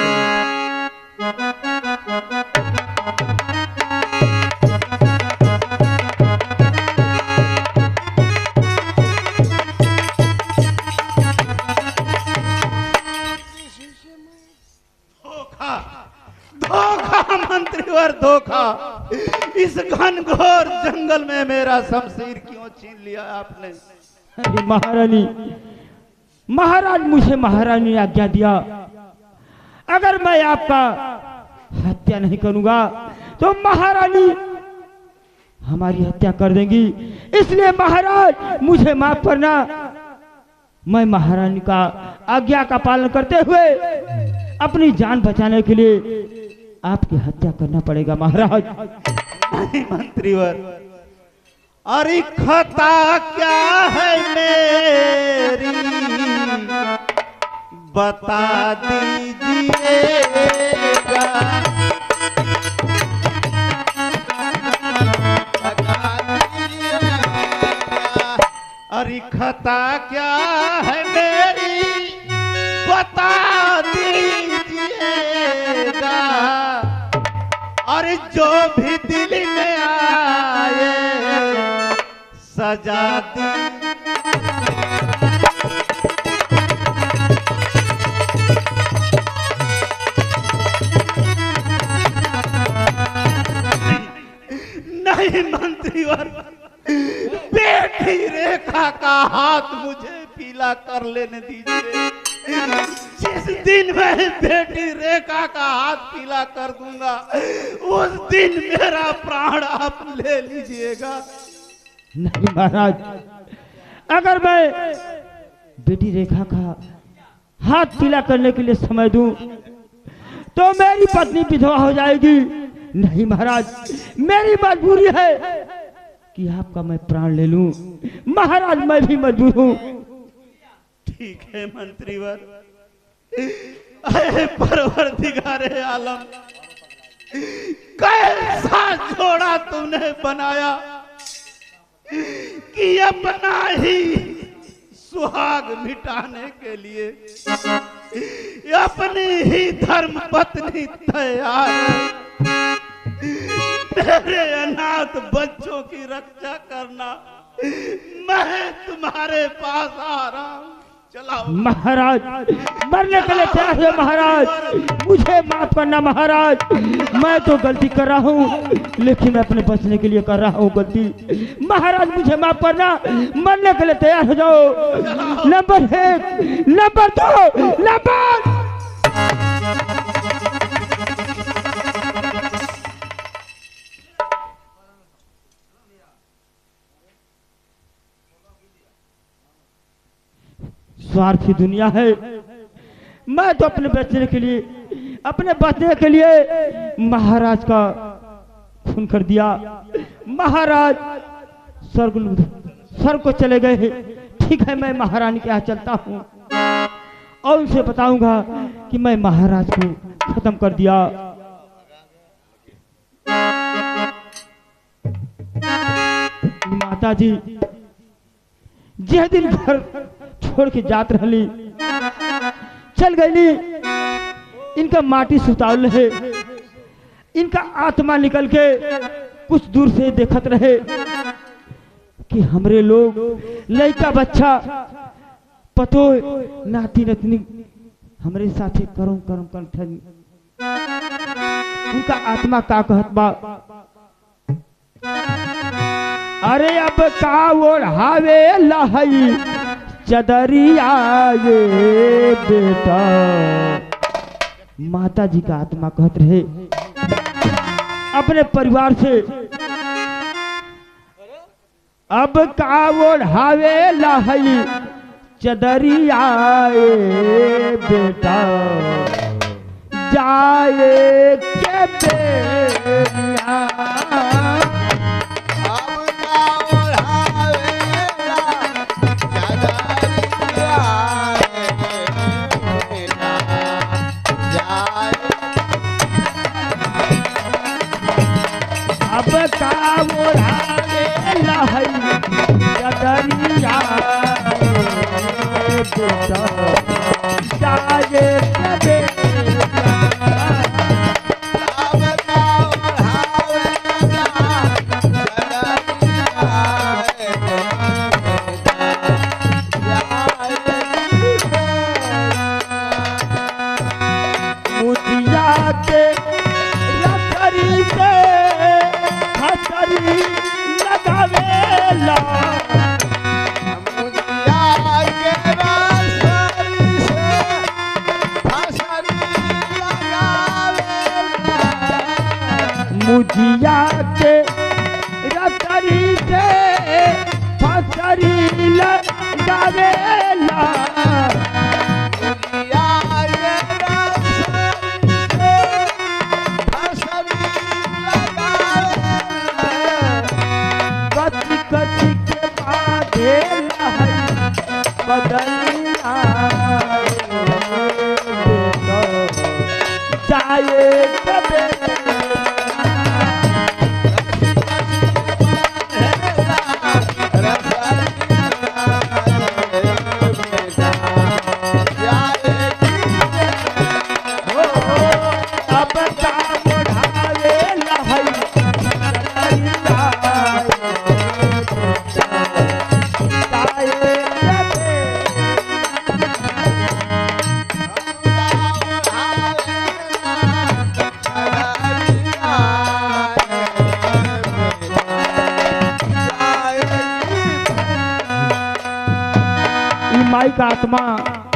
धोखा मंत्रीवर, धोखा। इस घनघोर जंगल में मेरा शमशीर क्यों छीन लिया आपने? अरे महारानी, महाराज मुझे महारानी ने आज्ञा दिया, अगर मैं आपका हत्या नहीं करूंगा तो महारानी हमारी हत्या कर देंगी। इसलिए महाराज मुझे माफ करना, मैं महारानी का आज्ञा का पालन करते हुए अपनी जान बचाने के लिए आपकी हत्या करना पड़ेगा महाराज। नहीं मंत्रीवर, अरे खता क्या है मेरी बता दीजिएगा। अरे खता क्या है मेरी बता दीजिएगा, और जो भी दिल में आए सजा दी। नहीं मंत्रीवर, बेटी रेखा का हाथ मुझे पीला कर लेने दीजिए। जिस दिन मैं बेटी रेखा का हाथ पीला कर दूंगा, उस दिन मेरा प्राण आप ले लीजिएगा। नहीं महाराज, अगर मैं बेटी रेखा का हाथ पीला करने के लिए समय दूं तो मेरी पत्नी विधवा हो जाएगी। नहीं महाराज, मेरी मजबूरी है कि आपका मैं प्राण ले लूं। महाराज मैं भी मजबूर हूं। ठीक है मंत्रीवर, अरे परवरदिगारे आलम, कैसा जोड़ा तुमने बनाया कि अपना ही सुहाग मिटाने के लिए अपनी ही धर्म पत्नी तैयार है मेरे अनाथ बच्चों की रक्षा करना। मैं तुम्हारे पास आ रहा हूं। चलाओ महाराज, मरने के लिए तैयार है महाराज, मुझे माफ करना महाराज, मैं तो गलती कर रहा हूँ, लेकिन मैं अपने बचने के लिए कर रहा हूँ गलती। महाराज मुझे माफ करना, मरने के लिए तैयार हो जाओ। नंबर 1, नंबर 2, नंबर स्वार्थी दुनिया है। मैं तो अपने बचने के लिए महाराज का खून कर दिया। महाराज स्वर्ग को चले गए। ठीक है, मैं महारानी के यहाँ चलता हूँ और उनसे बताऊंगा कि मैं महाराज को खत्म कर दिया। माता जी जिस दिन घर छोड़ के जात रही, चल गई, इनका माटी सुतावल है, इनका आत्मा निकल के कुछ दूर से देखत रहे कि हमरे लोग लड़का बच्चा पतो नाती नतनी हमरे साथे करम करम कंठन, उनका आत्मा का कहत बा, अरे अब का ओढ़ावे लहई चदरिया ये बेटा। माता जी का आत्मा कहत रहे अपने परिवार से, अब का ओढ़ावे लहई चदरिया ये बेटा, जाए के बेरिया। अब का ओढ़ावे लहई चदरिया बेटा, जाए के बेरिया। मुझिया के रतरी से फसरी लगावेला, कच कच के बाधेला बदलिया जाए कबे। माई का आत्मा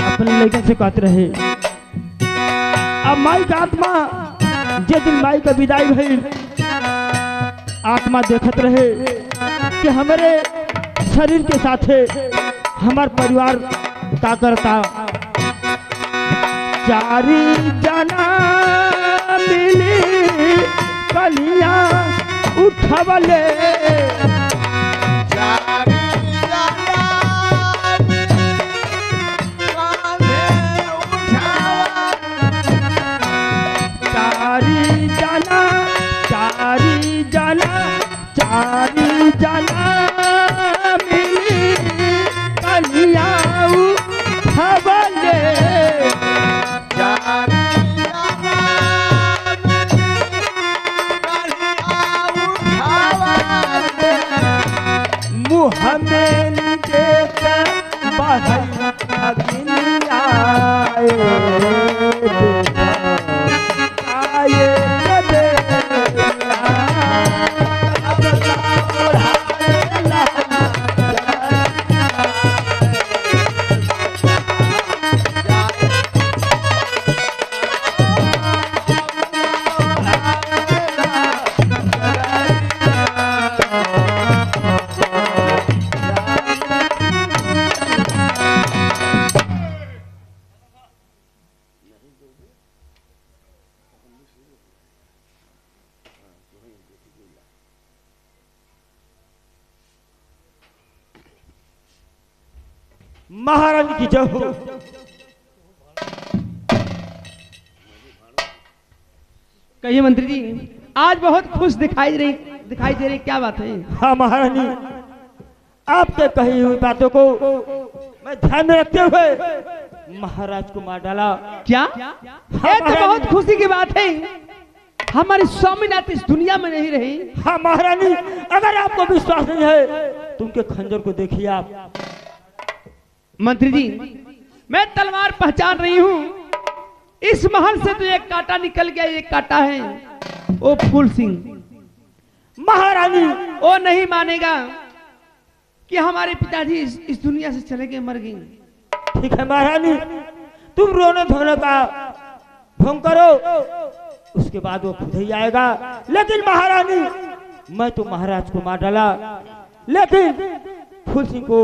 अपने लड़के से कहते रहे। अब माई का आत्मा जिस दिन माई का विदाई भई, आत्मा देखत रहे कि हमारे शरीर के साथे हमार परिवार का करता। चारी जना मिली कलिया उठवले, चारी जना मिली कलिया उठवले, मुँह में देख बढ़ई महारानी की जय हो। कहिए मंत्री जी, आज बहुत खुश दिखाई दे रही, क्या बात है? हाँ महारानी, आपके कही हुई बातों को मैं ध्यान में रखते हुए महाराज को मार डाला। क्या? ये तो बहुत खुशी की बात है। हमारे स्वामीनाथ इस दुनिया में नहीं रहे। हाँ महारानी, अगर आपको विश्वास नहीं है तो उनके खंजर को देखिए आप। मंत्री जी, मैं तलवार पहचान रही हूँ। इस महल से तो एक कांटा निकल गया, एक कांटा है वो फूल सिंह। महारानी, वो नहीं मानेगा कि हमारे पिताजी इस दुनिया से चले गए, मर गए। ठीक है महारानी, तुम रोने धोने का ढोंग करो, उसके बाद वो खुद ही आएगा। लेकिन महारानी, मैं तो महाराज को मार डाला, लेकिन फूल सिंह को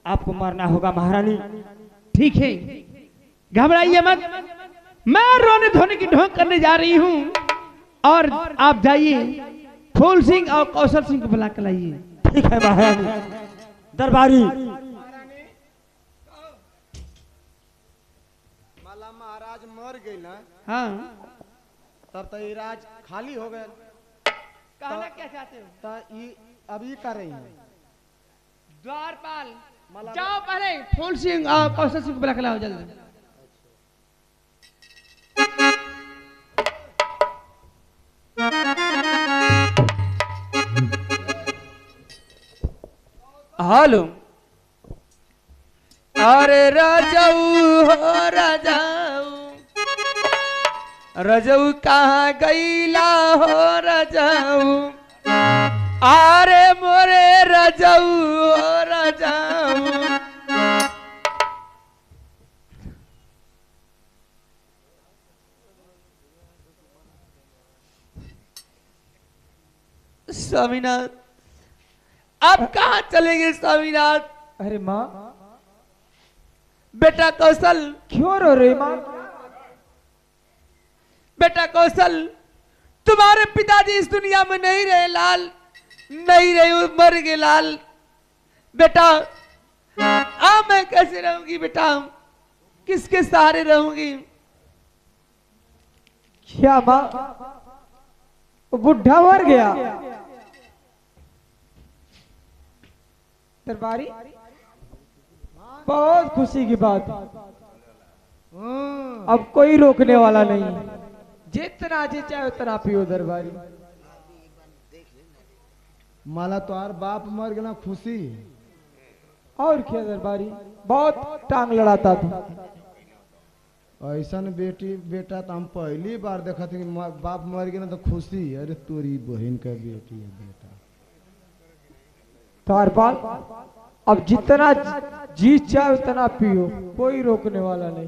आपको मारना होगा महारानी। ठीक है, घबराइए मत। मैं रोने धोने की ढोंग करने जा रही हूँ और आप जाइए फूल सिंह और कौशल सिंह को बुला कर लाइए। ठीक है महारानी। दरबारी, माला महाराज मर गए ना, हाँ, तब तो ये राज खाली हो गए। कहना क्या चाहते हो? तो ये अभी कर रही है द्वारपाल, जाओ पहले फूल सिंह और कौशल सिंह को बुला कर लाओ जल्दी। हेलो, अरे राजाऊ हो राजाऊ, राजाऊ कहाँ गईला हो राजाऊ, अरे मोरे राजाऊ हो राजाऊ। स्वामीनाथ, आप कहाँ चले गए स्वामीनाथ? अरे माँ, बेटा कौशल, क्यों रो रही माँ? बेटा कौशल, तुम्हारे पिताजी इस दुनिया में नहीं रहे लाल, नहीं रहे, मर गए लाल। बेटा मैं कैसे रहूंगी बेटा, किसके सहारे रहूंगी? क्या माँ, वो बुढ़ा मर गया? दरबारी, बहुत खुशी की बात। अब कोई रोकने वाला नहीं, जितना जी चाहे उतना पियो दरबारी। माला तोहार बाप मर गया, खुशी। और क्या दरबारी, बहुत टांग लड़ाता था। ऐसा बेटा तो हम पहली बार देखा थे कि बाप मर गया ना तो खुशी। अरे तोरी बहन का बेटी है बेटा। द्वारपाल, अब जितना जी चाहे उतना पियो, कोई रोकने वाला नहीं।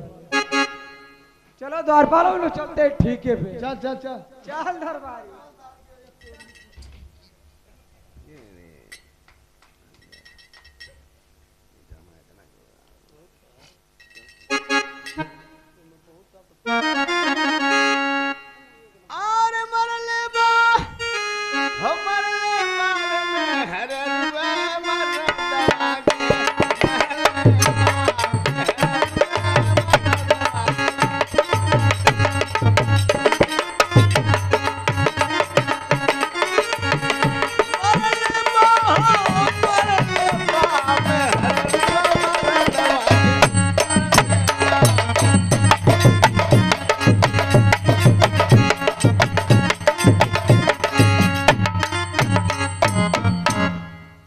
चलो द्वारपाल, हम लोग चलते हैं, ठीक है फिर। चल चल चल चल दरबारी।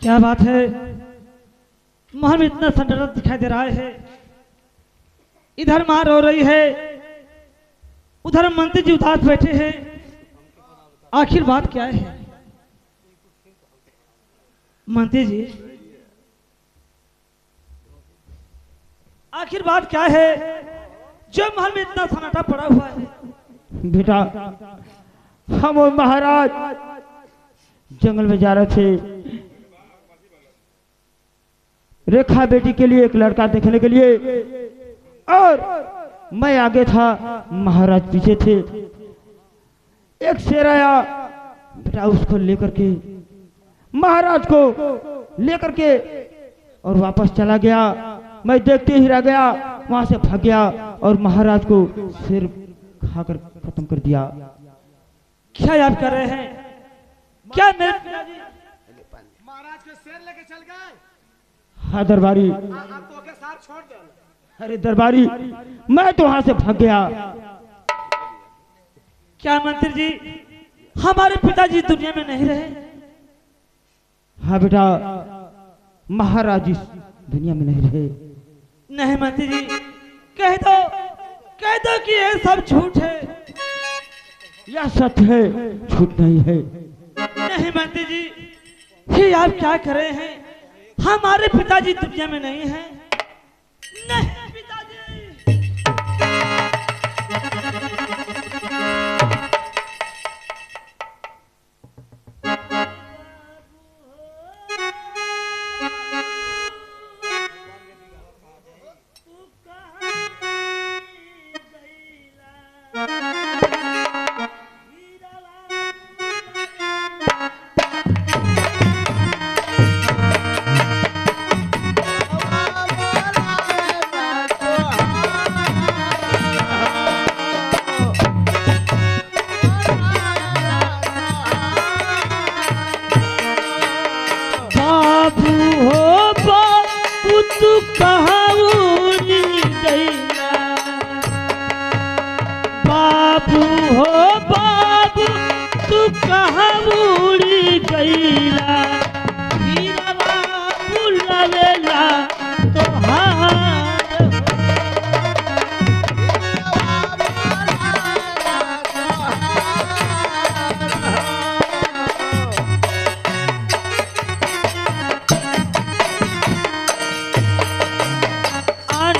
क्या बात है, महल में इतना संडर दिखाई दे रहा है। इधर माँ रो रही है, उधर मंत्री जी उदास बैठे हैं। आखिर बात क्या है मंत्री जी? आखिर बात क्या है जो महल में इतना सन्नाटा पड़ा हुआ है? बेटा, हम और महाराज जंगल में जा रहे थे, रेखा बेटी के लिए एक लड़का देखने के लिए, और मैं आगे था, महाराज पीछे थे। एक शेर आया बेटा, उसको लेकर के महाराज को लेकर के और वापस चला गया। मैं देखते ही रह गया, वहां से भाग गया और महाराज को शेर खाकर खत्म कर दिया। क्या आप कर रहे हैं? क्या मेरे पिताजी महाराज के शेर लेके चल गए? हाँ दरबारी। आप तो के साथ छोड़ दो। अरे दरबारी, मैं तो वहां से भाग गया। क्या मंत्री जी, हमारे पिताजी दुनिया में नहीं रहे? हाँ बेटा, महाराज इस दुनिया में नहीं रहे। नहीं मंत्री जी, कह दो कि ये सब झूठ है। यह सत्य है, झूठ नहीं है। नहीं मंत्री जी, ये आप क्या कर रहे हैं? हमारे पिताजी दुनिया में नहीं है। नहीं पिताजी।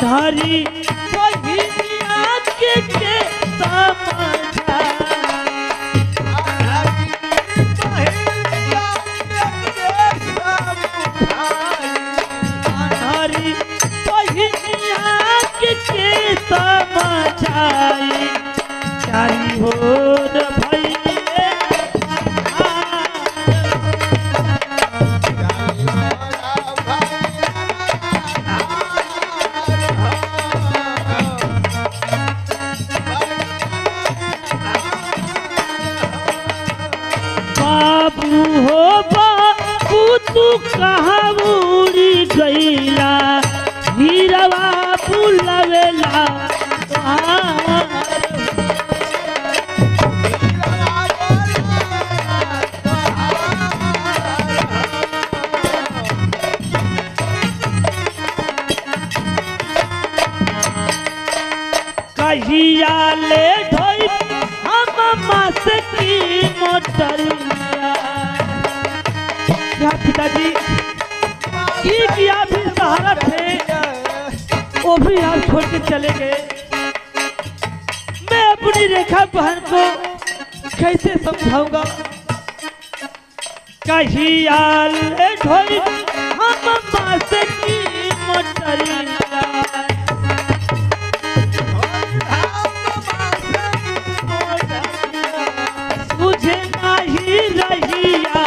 हरी बहिनिया के समझा हरी बहिनिया के समझाई चारी हो भाई तू कहाँ उड़ी गईला हीरवा बुलवेला कहिया ले ढोई हम मास की मोटरिया। पिताजी कि आप भी सहारा थे, वो भी आप छोड़ के चले गए। मैं अपनी रेखा बहन को कैसे समझाऊंगा? कहिया ले ढोई हम मास की मोटरिया। मुझे नहीं रहिया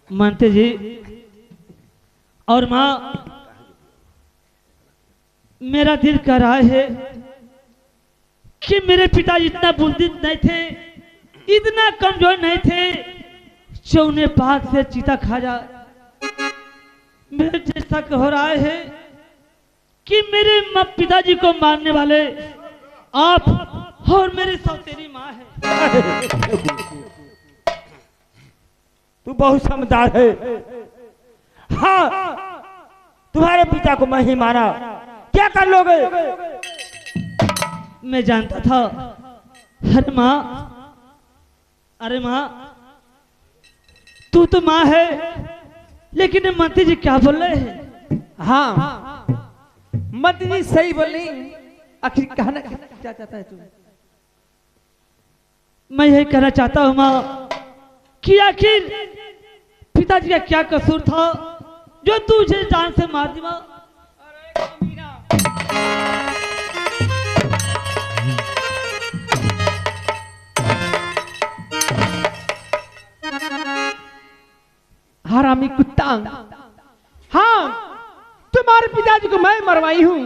मानते जी और माँ, मेरा दिल कह रहा है कि मेरे पिता इतना बुलंद नहीं थे, इतना कमजोर नहीं थे, चौने पाक से चीता खा जा। मेरे जैसा हो रहा है कि मेरे पिताजी को मारने वाले आप और मेरी सौतेली माँ है। तू बहुत समझदार है। हाँ, तुम्हारे पिता को मैं ही मारा, क्या कर लोगे? मैं जानता था। अरे माँ, अरे माँ, तू तो माँ है, लेकिन मंत्री जी क्या बोल रहे हैं? हाँ, मंत्री जी सही बोल रही। आखिर कहना क्या चाहता है तू? मैं यही कहना चाहता हूँ माँ कि आखिर पिताजी का क्या कसूर था जो तुझे जान से मार दी माँ? हरामी कुत्ता। हाँ, तुम्हारे पिताजी को मैं मरवाई हूँ।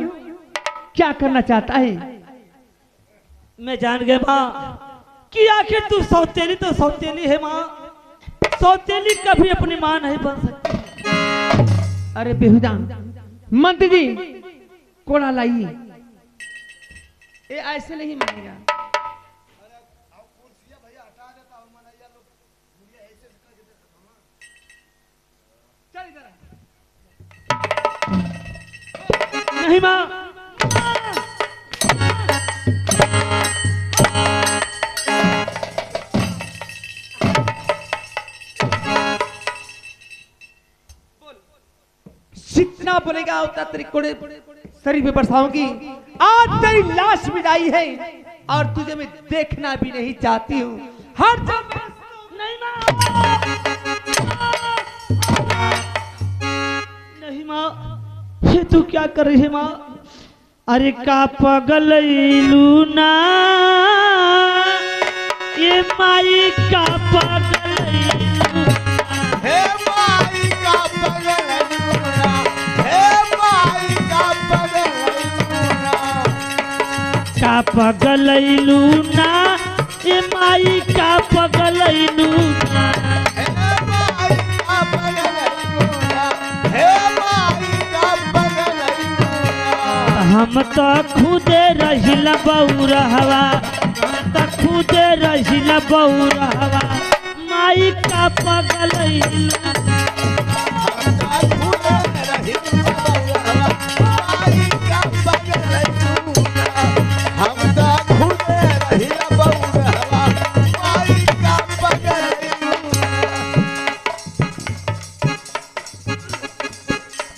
क्या करना चाहता है? मैं जान गया माँ कि आखिर तू सौतेली तो सौतेली है माँ। सौतेली कभी अपनी माँ नहीं बन सकती। अरे बेहुदा, मंत्री जी कोड़ा लाइए। ये ऐसे नहीं मानेगा। नहीं माँ, जितना बोलेगा उतना तेरी कोड़े शरीर पे बरसाऊंगी। आज तेरी लाश मिलाई है और तुझे मैं देखना भी नहीं चाहती हूँ। हर जगह नहीं माँ, नहीं माँ, ये तू क्या कर रही है माँ? अरे का पगल लूना, ये माई का पगल हे माई का पगल लूना, हे माई का पगल लूना, का पगल लूना, ये माई का पगल लूना। हे माई का पगल लूना, हे माई का पगल लूना। हम तो खुदे रहिला बौरहवा, हम तो खुदे रहिला बौरहवा, माई का पगल लूना।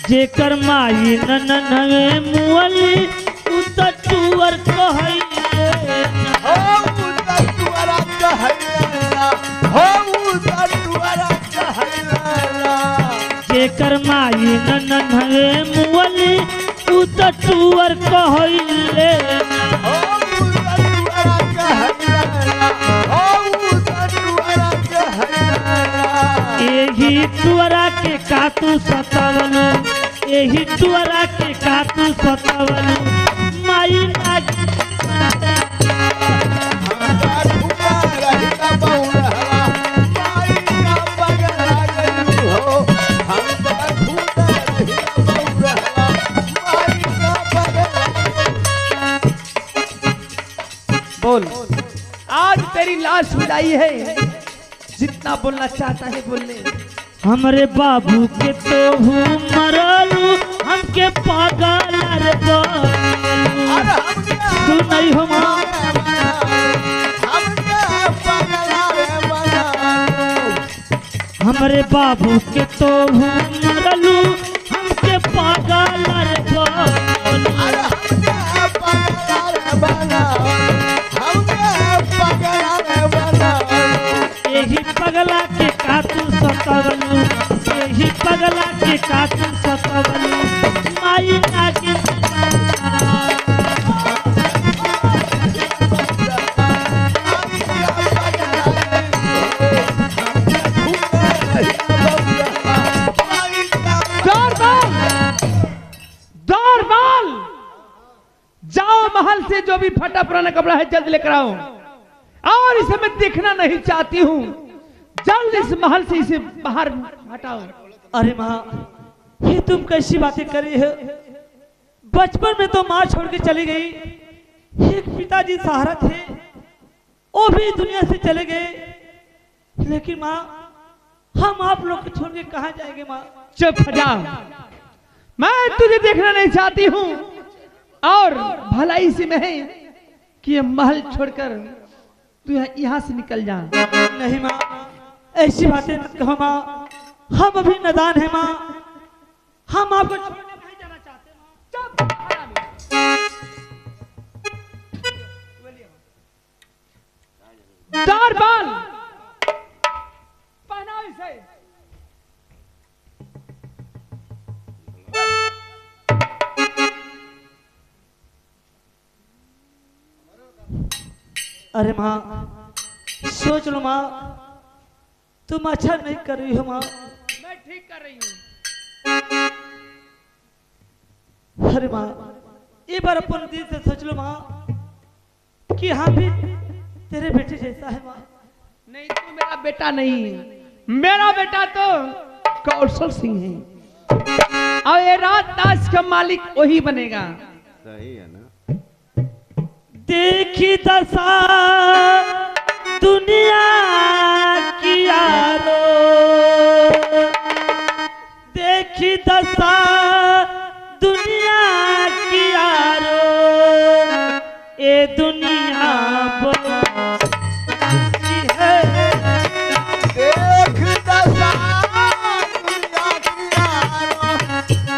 जेकर माई नननवे मुअली उत टूवर कहैले हो उतर तुअरा कहैला, हो उतर तुअरा कहैला। जेकर माई नननवे मुअली उत टूवर कहैले हो उतर तुअरा कहैला, हो उतर तुअरा कहैला। एही टूवरा के कातू सतावलू, एही टूवरा के कातू सतावलू, माई नागी बोल। आज तेरी लाश मिलाई है, जितना बोलना चाहता है बोल ले। हमरे बाबू के तो हूँ मरलू, हमके पागल रे बोलू। तू नहीं हो माँ, हमरे बाबू के तो हूँ मरलू, हमके पागल रे बोलू। यही पगला के कातू सतावलू, यही पगला के कातू सतावलू, माई नागिन जाओ महल से जो भी फटा पुराना कपड़ा है जल्द लेकर आओ, और इसे मैं देखना नहीं चाहती हूँ। जल्द इस महल से इसे बाहर हटाओ। अरे माँ, ये तुम कैसी बातें कर रही हो? बचपन में तो माँ छोड़ के चली गई, एक पिताजी सहारा थे, वो भी दुनिया से चले गए, लेकिन माँ हम आप लोग को छोड़ के कहाँ जाएंगे माँ? चुप हो जा, मैं तुझे देखना नहीं चाहती हूँ और भलाई से में है कि ये महल छोड़कर तू यहाँ से निकल जा। नहीं माँ, ऐसी बातें मत कहो माँ, हम अभी नादान हैं माँ, हम आपको छोड़ के नहीं जाना चाहते माँ। दरबान पहनाओ इसे। अरे माँ सोच लो माँ, तुम अच्छा नहीं कर रही हो माँ। मैं ठीक कर रही हूँ। अरे माँ एक बार अपन दिल से सोच लो माँ कि हाँ भी तेरे बेटे जैसा है माँ। नहीं, तू मेरा बेटा नहीं, मेरा बेटा तो कौशल सिंह है और ये रात ताश का मालिक वही बनेगा। सही है ना? देखी दशा दुनिया की यारो, देखी दशा दुनिया की यारो, ये दुनिया बोलती है। देख दशा दुनिया की यारो, ए दुनिया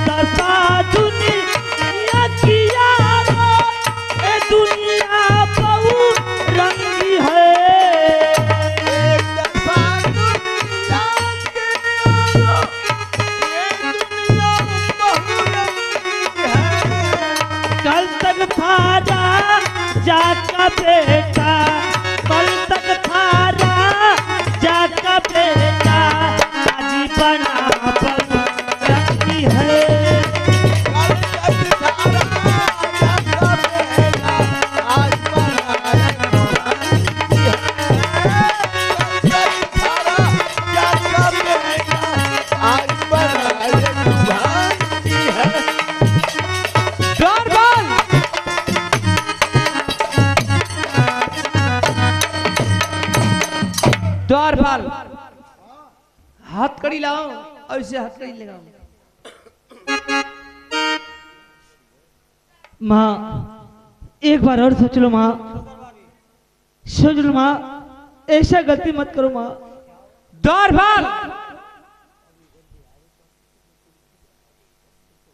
दशा दुनिया की यारो, ये दुनिया बहुत रंगी है। कल तक था जाका बेटा, कल तक था जाका बेटा, आजी बना रखी है। द्वारपाल हथकड़ी लाओ और इसे हथकड़ी लगाओ। माँ एक बार और सोच लो माँ, सोच लो माँ, ऐसा गलती मत करो माँ। द्वारपाल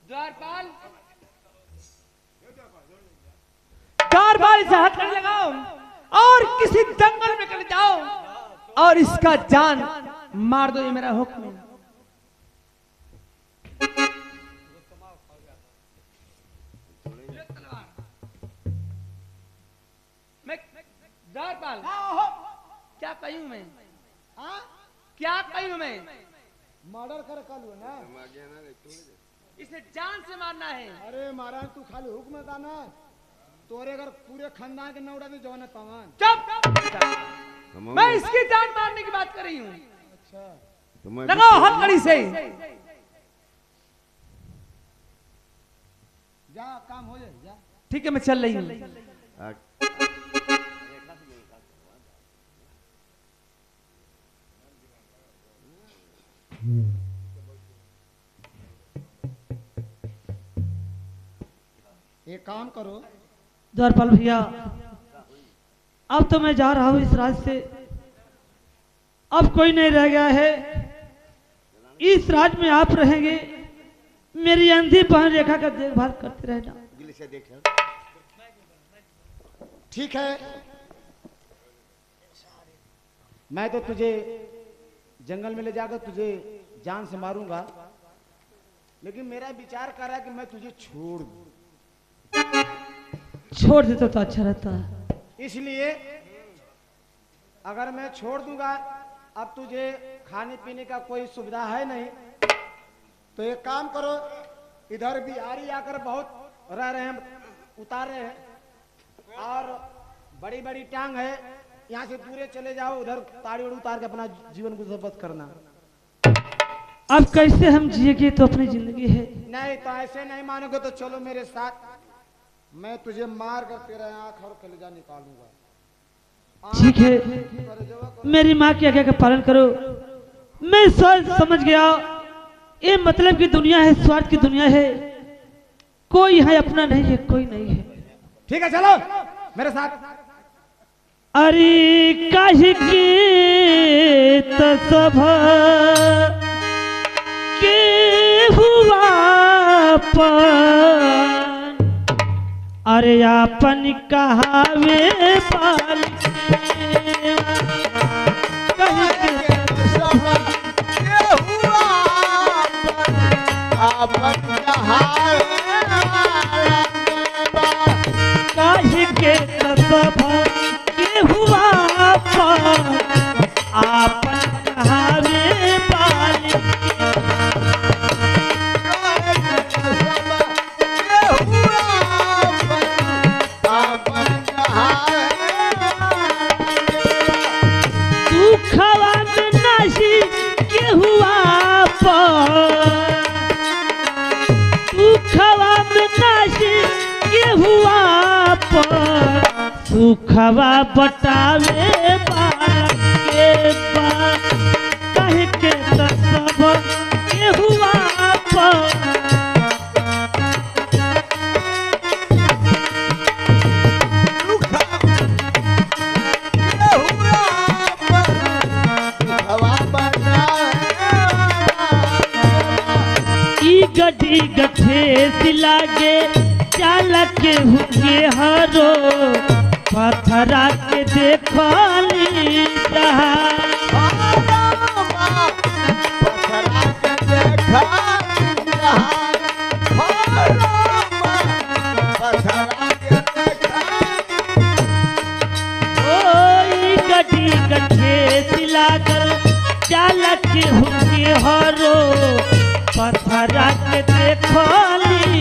द्वारपाल द्वारपाल इसे हथकड़ी लगाओ और किसी जंगल में चले जाओ और इसका जान मार दो, ये मेरा हुक्म है। मैं द्वारपाल क्या कही हूं मैं? क्या कही हूं मैं? मर्डर कर कल ना, इसे जान से मारना है। अरे महाराज तू खाली हुक्म था ना, तोरे अगर पूरे खानदान के नौड़ा भी जवान पवन। चुप, मैं इसकी जान मारने की बात कर रही हूँ। अच्छा लगाओ हथकड़ी से। जा काम हो जाए जा। ठीक है मैं चल रही हूँ। एक काम करो द्वारपाल भैया, अब तो मैं जा रहा हूँ इस राज से, अब कोई नहीं रह गया है। इस राज में आप रहेंगे, मेरी अंधी बहन रेखा का देखभाल करते रहना। ठीक है, मैं तो तुझे जंगल में ले जाकर तुझे जान से मारूंगा, लेकिन मेरा विचार कर रहा है कि मैं तुझे छोड़ दूं। छोड़ देता तो अच्छा रहता। इसलिए अगर मैं छोड़ दूंगा, अब तुझे खाने पीने का कोई सुविधा है नहीं, तो एक काम करो, इधर बिहारी आकर बहुत रह रहे हैं, उतार रहे हैं, और बड़ी बड़ी टांग है, यहाँ से दूरे चले जाओ, उधर ताड़ी उतार के अपना जीवन गुजर करना। अब कैसे हम जिएंगे, तो अपनी जिंदगी है। नहीं तो ऐसे नहीं मानोगे तो चलो मेरे साथ, मैं तुझे मार कर तेरा आंख और कलेजा निकालूंगा। ठीक है, मेरी माँ की आज्ञा का पालन करो। मैं सोच समझ गया, ये मतलब की दुनिया है, स्वार्थ की दुनिया है, कोई है अपना नहीं है, कोई नहीं है। ठीक है चलो मेरे साथ। अरे काहे के तसभा के हुआ पान, अरे आपन कहावे पाल काहे के तसभा के हुआ पान, आपन कहावे पाल सुखवा बटावे बाल के बा, कहे के सब के हुआ गड्डी गठे सिलागे चाल के हुए हरो, पत्थरा के देखली गड्डी गठे सिलागर चाल के हुए हरो, पत्थरा के देखली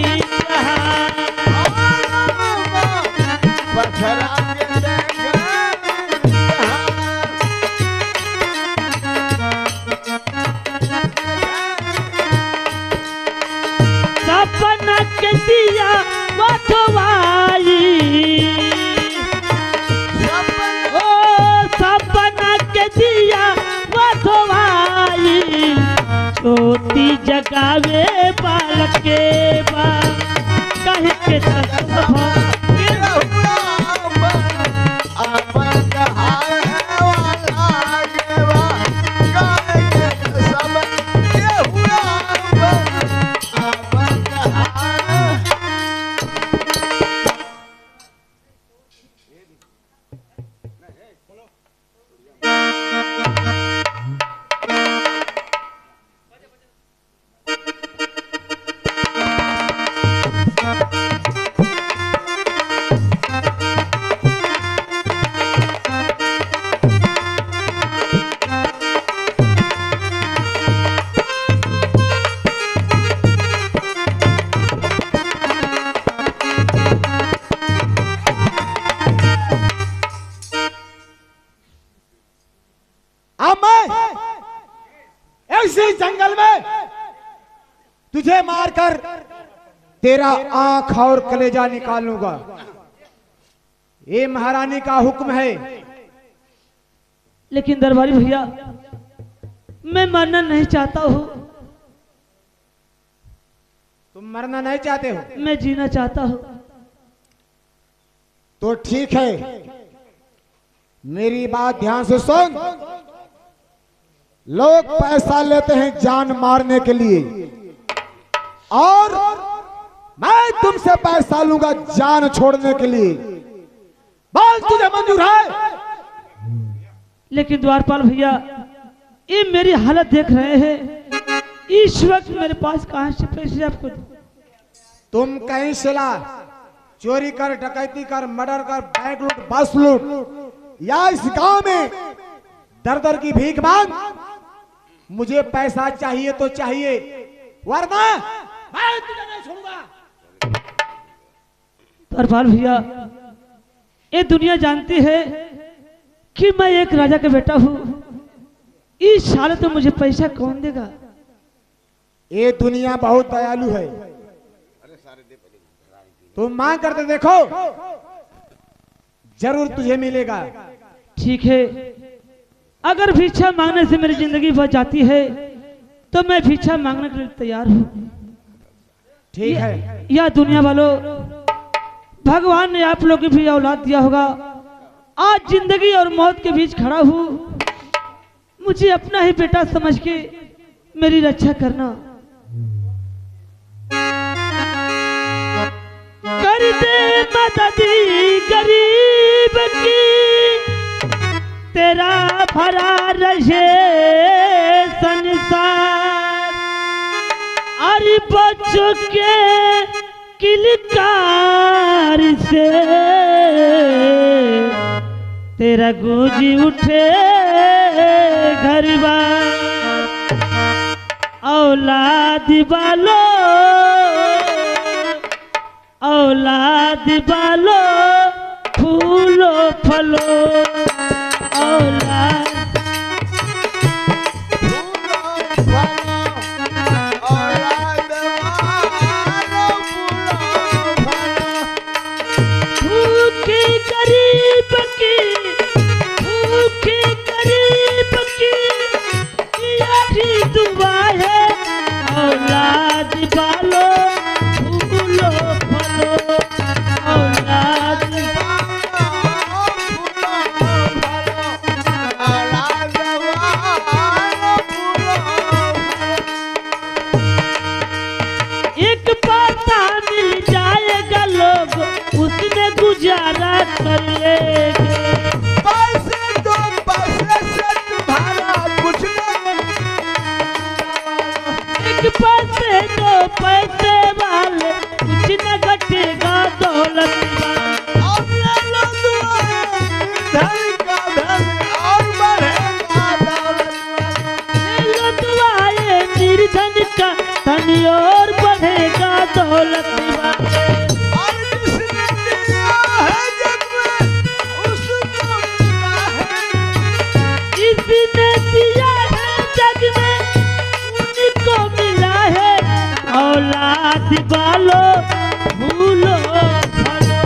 सपना के दिया बधवाई, सपना के दिया बधवाई, छोटी जगावे बालक के बा, कहे के तसभा जंगल में तुझे मारकर तेरा आंख और कलेजा निकालूंगा। ये महारानी का हुक्म है। लेकिन दरबारी भैया, मैं मरना नहीं चाहता हूँ। तुम मरना नहीं चाहते हो? मैं जीना चाहता हूँ। तो ठीक है, मेरी बात ध्यान से सुन। लोग पैसा लेते हैं जान मारने के लिए, और मैं तुमसे पैसा लूंगा जान छोड़ने के लिए। बात तुझे मंजूर है? लेकिन द्वारपाल भैया ये मेरी हालत देख रहे हैं, इस वक्त मेरे पास कहां से पैसे आपको दूं? तुम कहीं से ला, चोरी कर, डकैती कर, मर्डर कर, बैंक लूट, बस लूट, या इस गांव में दर दर की भीख मांग, मुझे पैसा चाहिए तो चाहिए, वरना मैं तुझे नहीं छोड़ूंगा। द्वारपाल भैया ये दुनिया जानती है कि मैं एक राजा का बेटा हूं, इस हालत में मुझे पैसा कौन देगा? ये दुनिया बहुत दयालु है, तुम मांग करते देखो, जरूर तुझे मिलेगा। ठीक है, अगर भिक्षा मांगने से मेरी जिंदगी बच जाती है तो मैं भिक्षा मांगने के लिए तैयार हूं। ठीक है। या दुनिया वालों, भगवान ने आप लोगों की भी औलाद दिया होगा, आज जिंदगी और मौत के बीच खड़ा हूं, मुझे अपना ही बेटा समझ के मेरी रक्षा करना। कर दे मदद गरीब की, तेरा भरा रहे संसार, अरे बच्चों के किलकार से तेरा गूंजी उठे घर बार। औलाद वालो, औलाद वालो, फूलो फलो, औलाद भूखे गरीब की, भूखे गरीब की यही दुआ है। औलाद वालो, फूलो फलो, औलाद एक पैसा मिल जाएगा लोग उसमें गुजारा कर लेंगे। पैसे दो, पैसे से तुम्हारा कुछ नहीं। एक पैसे दो, पैसे वाले कुछ न घटेगा दौलत वाले। और ले लो दुआएं, धन का धन और बढ़ेगा दौलत वाला। ले लो दुआएं, निर्धन का धन और बढ़ेगा दौलत वाले। और जिसने दिया है जग में उसको मिला है। जिसने दिया है जग में उनको मिला है। औलाद वालो, भूलो फलो,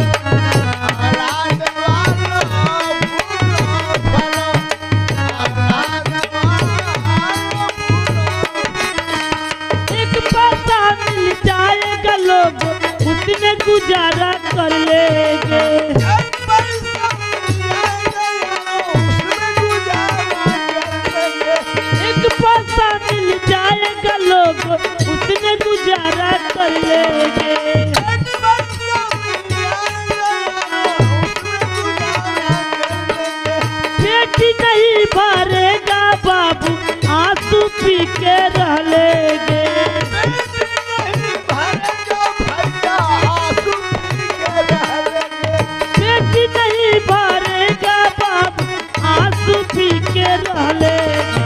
औलाद वालों, फूलो फलो, औलाद वालों, एक पैसा मिल जाएगा लोग उसमें गुजारा कर लेंगे। एक पैसा मिल जाएगा उसमें गुजारा कर लेंगे। एक पैसा मिल जाएगा लोग उसमें गुजारा कर लेंगे। एक पैसा मिल जाएगा उसमें गुजारा कर लेंगे। पेट नहीं भरेगा बाबू आंसू पी के रह लेंगे। पेट नहीं भरेगा, आंसू पी के रह लेंगे। पेट नहीं भरेगा बाबू आंसू पी के रह लेंगे।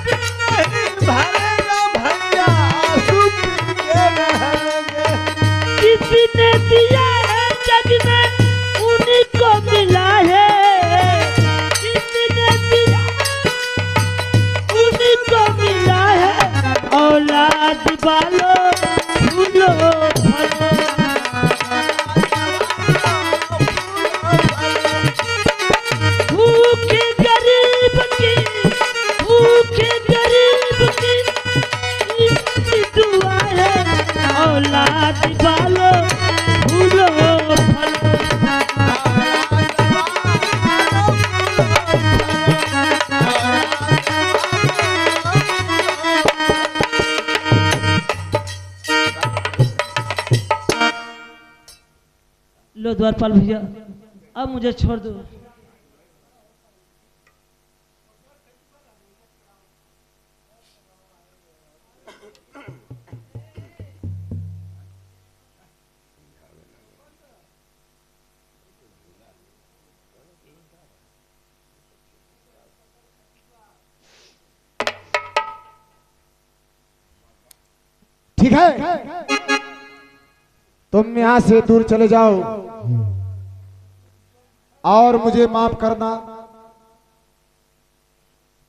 पेट नहीं भरेगा भैया, आंसू पी के रह लेंगे। किसने दिया है जग में उन्हीं को मिला है। किसने दिया उन्हीं को मिला है। औलाद वालो, फूलो फलो, भूखे गरीब की, भूखे गरीब की इसकी दुआ है। औलाद वालो, फूलो फलो, लो द्वारपाल भैया अब मुझे छोड़ दो। ठीक है, तुम यहाँ से दूर चले जाओ और मुझे माफ करना।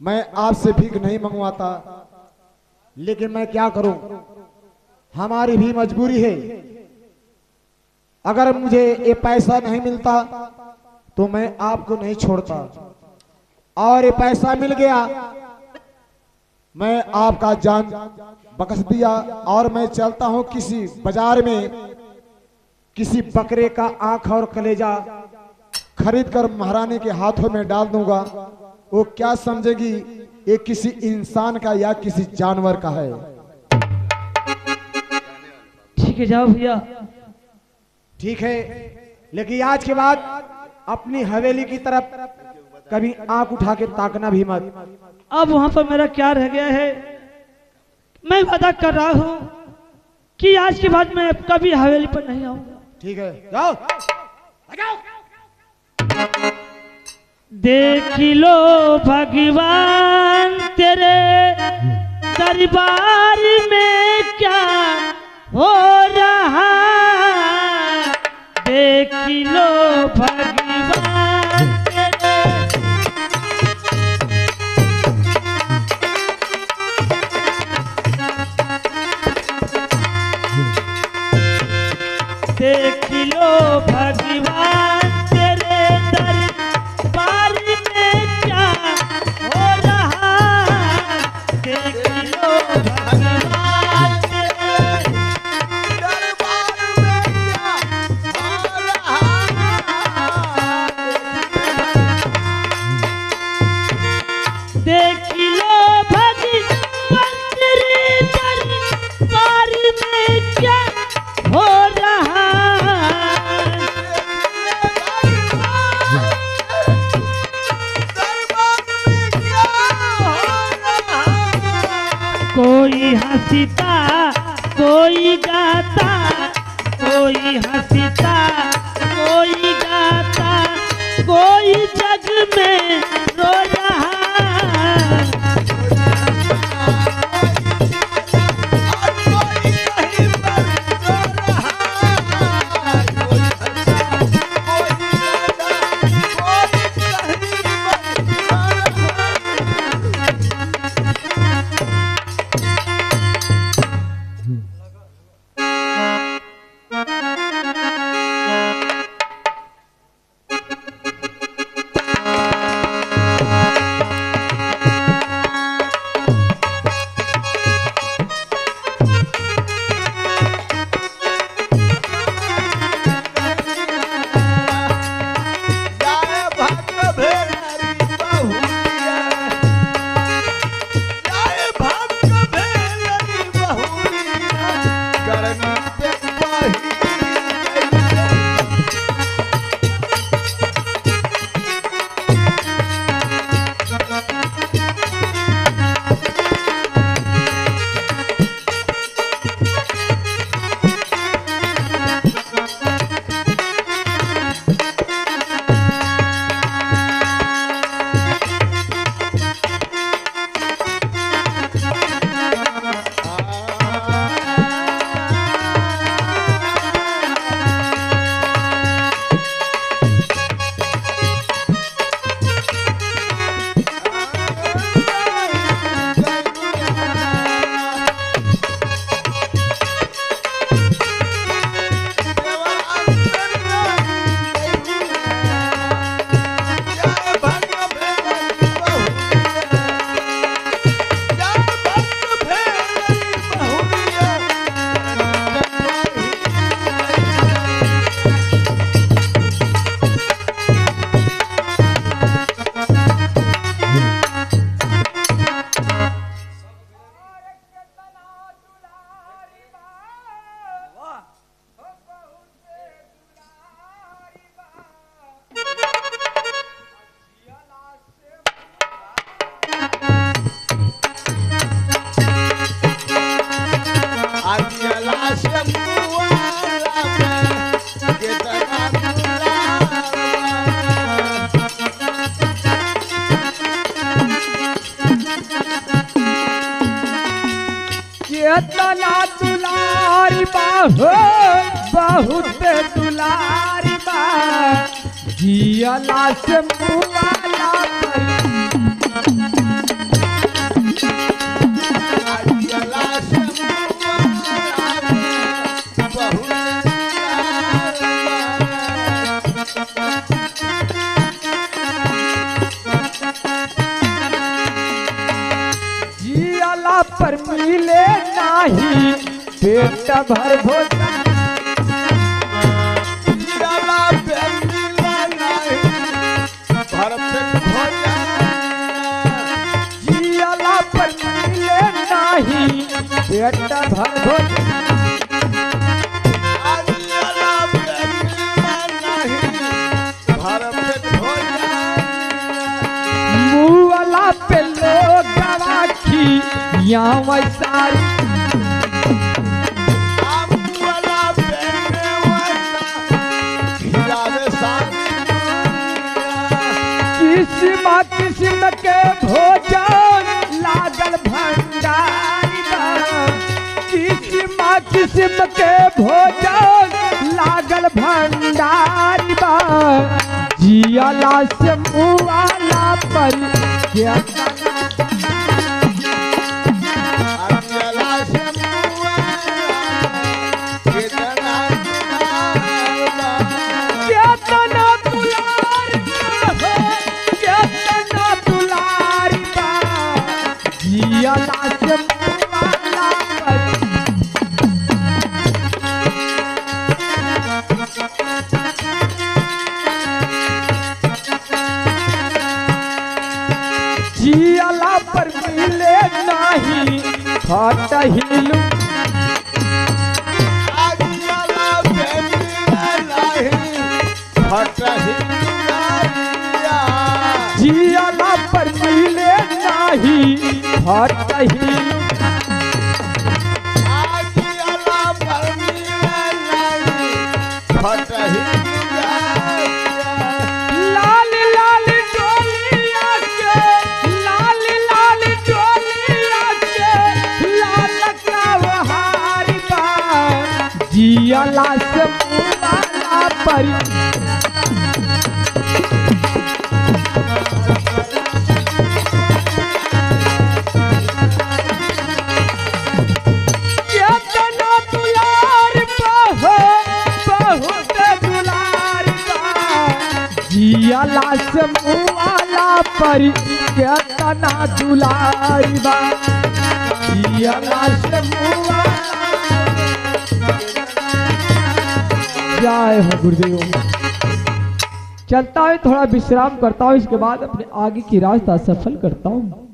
मैं आपसे भीख नहीं मंगवाता, लेकिन मैं क्या करूं, हमारी भी मजबूरी है। अगर मुझे ये पैसा नहीं मिलता तो मैं आपको नहीं छोड़ता, और ये पैसा मिल गया, मैं आपका जान बख्श दिया और मैं चलता हूं किसी बाजार में, किसी बकरे का आंख और कलेजा खरीद कर महारानी के हाथों में डाल दूंगा। वो क्या समझेगी ये किसी इंसान का या किसी जानवर का है। ठीक है, जाओ भैया। ठीक है, लेकिन आज के बाद अपनी हवेली की तरफ कभी आंख उठा के ताकना भी मत। अब वहां पर मेरा क्या रह गया है। मैं वादा कर रहा हूं कि आज के बाद मैं कभी हवेली पर नहीं आऊंगा। ठीक है, जाओ। देख लो भगवान तेरे दरबार में क्या हो रहा, देख लो भगवान तेरे, देख लो भगवान तेरे दरबार में क्या हो रहा, देख लो भगवान तेरे दरबार में क्या हो रहा, देख लो भगवान तेरे दरबार में क्या हो रहा, कोई हंसता कोई गाता, कोई हंसता कोई गाता, कोई जग में रो रहा, केतना दुलारी बा हो बहुत दुलारी बा जियला से मुआला जियला पर मिले नाही पेट भर भोजन जियला पर मिले नाही पेट भर भोजन मुआला पे लोग गवाखी यहाँ वैसारी किस्म किस्म के भोजन लागल भंडारी बा किस्म किस्म के भोजन लागल भंडारी बा जियला से मुआला पर क्या केतना दुलारी बा हो केतना दुलारी बा जियला से मुआला पर जियला पर मिले नाही फटहिलू जियला पर मिले नाही फटहिलू लाल लाल डोलिया के लाल लाल डोलिया के लाल कावहारी बा जियला से मुआला पर केतना दुलार बा हो बहुत दुलार बा जियला से मुआला पर केतना दुलारी बा जियला से मुआला जय हो गुरुदेव। चलता है थोड़ा विश्राम करता हूँ इसके बाद अपने आगे की रास्ता सफल करता हूँ।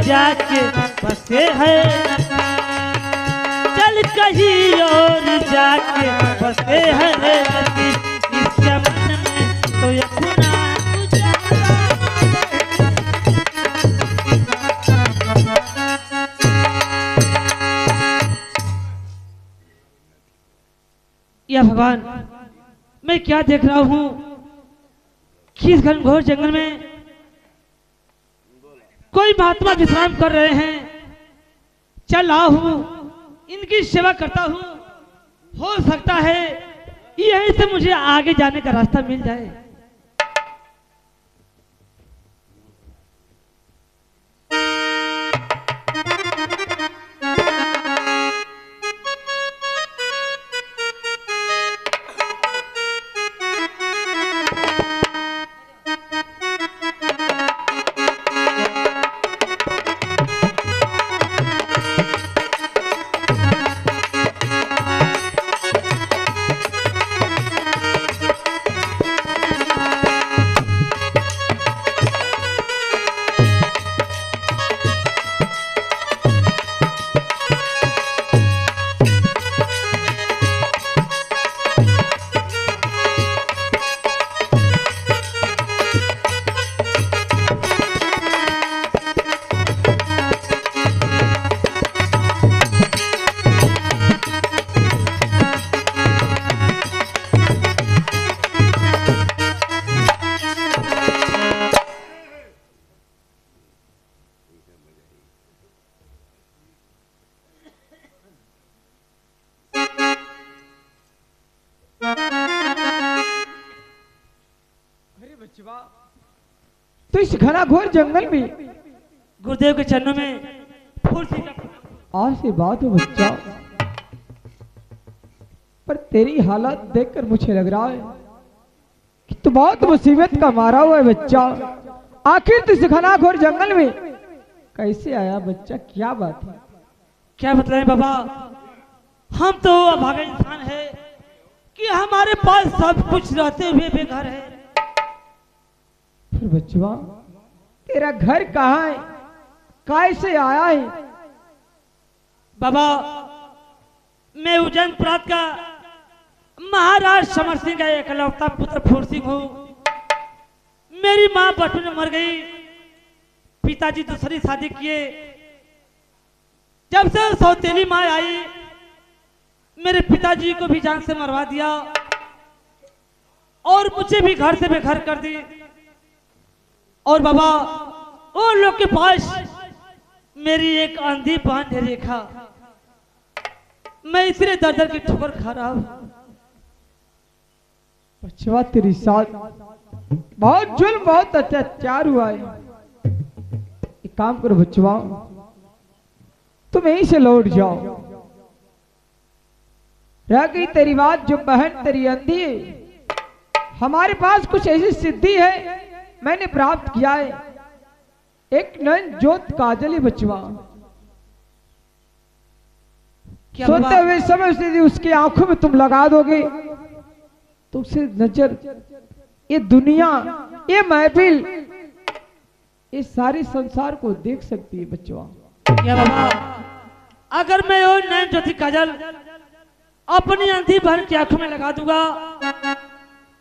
जाके बसे है चल कहीं और जाके बसे है इस चमन में तो अपना या भगवान मैं क्या देख रहा हूँ कि इस घनघोर जंगल में कोई महात्मा विश्राम कर रहे हैं। चल रहा हूँ इनकी सेवा करता हूँ, हो सकता है यहीं से मुझे आगे जाने का रास्ता मिल जाए। तो इस घनाघोर जंगल में गुरुदेव के चरणों में फूल सी आशीर्वाद हो बच्चा। पर तेरी हालत देखकर मुझे लग रहा है कि तू बहुत मुसीबत का मारा हुआ है बच्चा। आखिर तू इस घनाघोर जंगल में कैसे आया बच्चा, क्या बात है? क्या बताएं बाबा, हम तो अभागा इंसान है कि हमारे पास सब कुछ रहते हुए बेघर है। फिर बच्चा तेरा घर कहाँ है, कैसे आया है? बाबा मैं उज्जैन प्रांत का महाराज समर सिंह का एकलौता पुत्र फूल सिंह हूँ। मेरी माँ बचपन में मर गई, पिताजी दूसरी शादी किए। जब से सौतेली माँ आई मेरे पिताजी को भी जान से मरवा दिया और मुझे भी घर से बेघर कर दी। और बाबा उन लोग के पास मेरी एक आंधी बांध है रेखा, मैं इसलिए दर दर की ठोकर खा रहा हूं। बच्चा तेरे साथ बहुत जुल्म बहुत अत्याचार हुआ है। एक काम करो बच्चा, तुम यहीं से लौट जाओ। रह गई तेरी बात, जो बहन तेरी अंधी है, हमारे पास कुछ ऐसी सिद्धि है मैंने प्राप्त किया है। एक नयन ज्योत काजल है बचवा, सोते हुए समय से उसकी आंखों में तुम लगा दोगे तो उसे नजर, ये दुनिया, ये महफिल, ये सारे संसार को देख सकती है बच्चवा। क्या बाबा, अगर मैं वो नैन ज्योति काजल अपनी अंधी बहन की आंखों में लगा दूंगा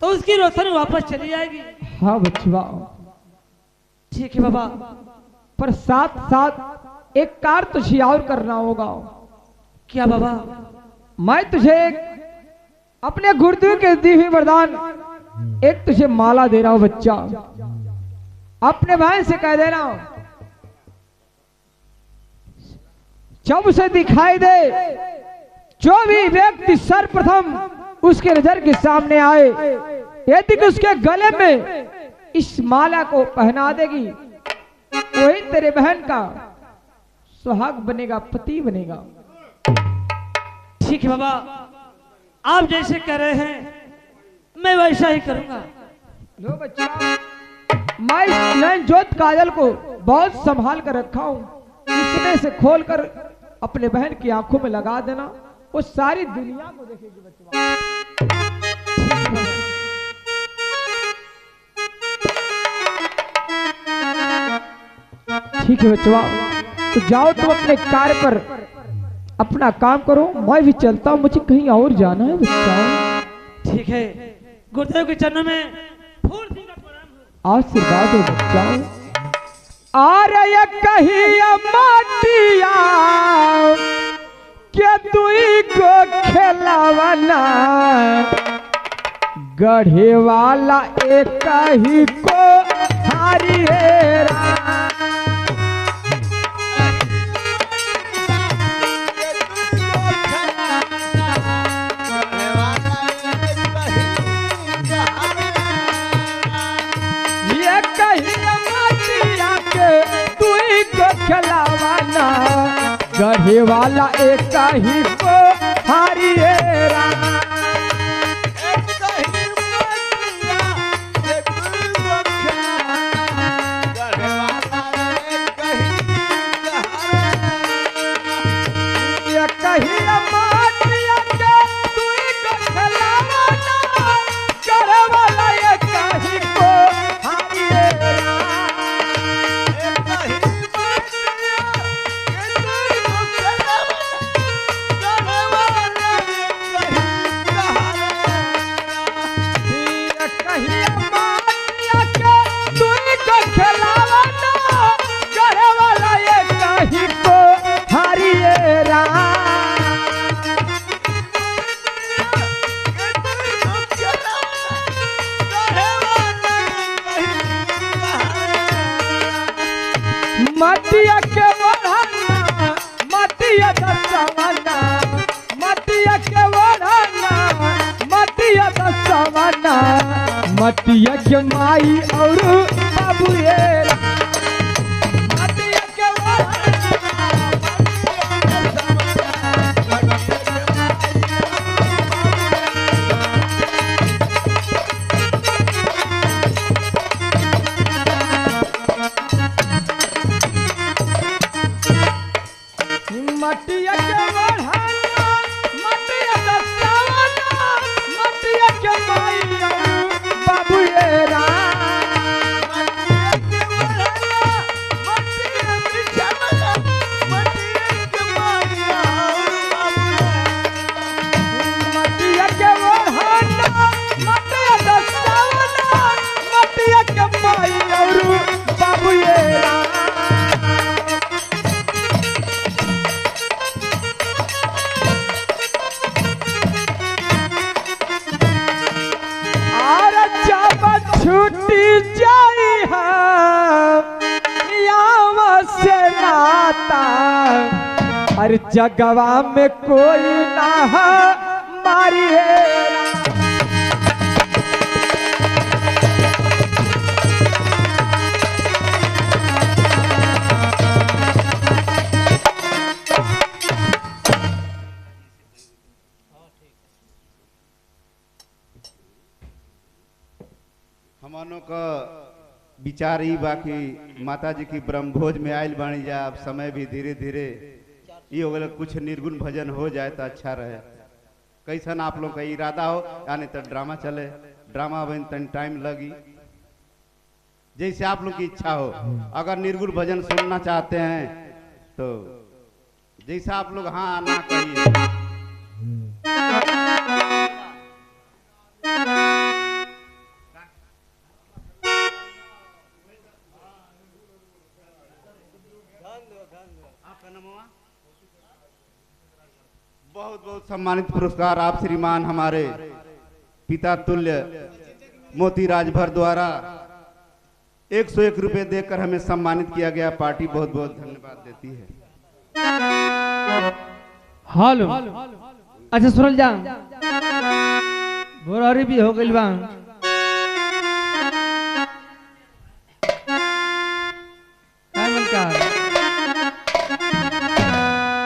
तो उसकी रोशनी वापस चली जाएगी? हाँ बच्चवा, ठीक है बाबा। पर साथ साथ एक कार्य तुझे और करना होगा। क्या बाबा? मैं तुझे अपने गुरुदेव के दी हुई वरदान एक तुझे माला दे रहा हूं बच्चा। अपने भाई से कह देना जब उसे दिखाई दे जो भी व्यक्ति सर्वप्रथम उसके नजर के सामने आए, यदि उसके गले में इस माला को पहना देगी वही तेरे बहन का सुहाग बनेगा, पति बनेगा। ठीक है बाबा, आप जैसे कह रहे हैं मैं वैसा ही करूंगा। लो बच्चा, मैं इस नयन ज्योत काजल को बहुत संभाल कर रखा हूं, इसमें से खोलकर अपने बहन की आंखों में लगा देना, वो सारी दुनिया को देखेगी बच्चा। ठीक है बच्चा, तो जाओ तुम अपने कार्य पर अपना काम करो, मैं भी चलता हूँ, मुझे कहीं और जाना है बच्चा। ठीक है, गुरुदेव के चरणों में फूल सिंह का प्रणाम हो। आशीर्वाद हो बच्चा। आरे ये कहीं माटिया के दुई को खेलावना, गढ़े वाला एक ही को हारी हेरा। खिलावाना गढ़े वाला एक ही को हारिएरा। मटिया के बढ़ाना मटिया दसवाना, मटिया के बढ़ाना मटिया दसवाना, मटिया के माई और बाबू ये मटिया के मटिया के बढ़ाना मटिया का सावना मटिया के माइया बाबू ये मटिया के बढ़ाना मटिया का सावना मटिया के माइया बाबू ये छुट्टी जाई है से नाता हर जगवा में कोई ना मारिए हमनों का विचार ही बाकी माता जी की ब्रह्मभोज में आयल बाणी जा। अब समय भी धीरे धीरे ये हो गया, कुछ निर्गुण भजन हो जाए तो अच्छा रहे। कैसन आप लोग का इरादा हो यानी तो ड्रामा चले, ड्रामा बन तन टाइम लगी, जैसे आप लोग की इच्छा हो। अगर निर्गुण भजन सुनना चाहते हैं तो जैसा आप लोग हाँ ना कहिए। बहुत बहुत सम्मानित पुरस्कार आप श्रीमान हमारे पिता तुल्य मोती राजभर द्वारा 101 रुपए देकर हमें सम्मानित किया गया। पार्टी बहुत बहुत धन्यवाद देती है। हेलो अच्छा सुनल जा बोरारी भी हो गई बा।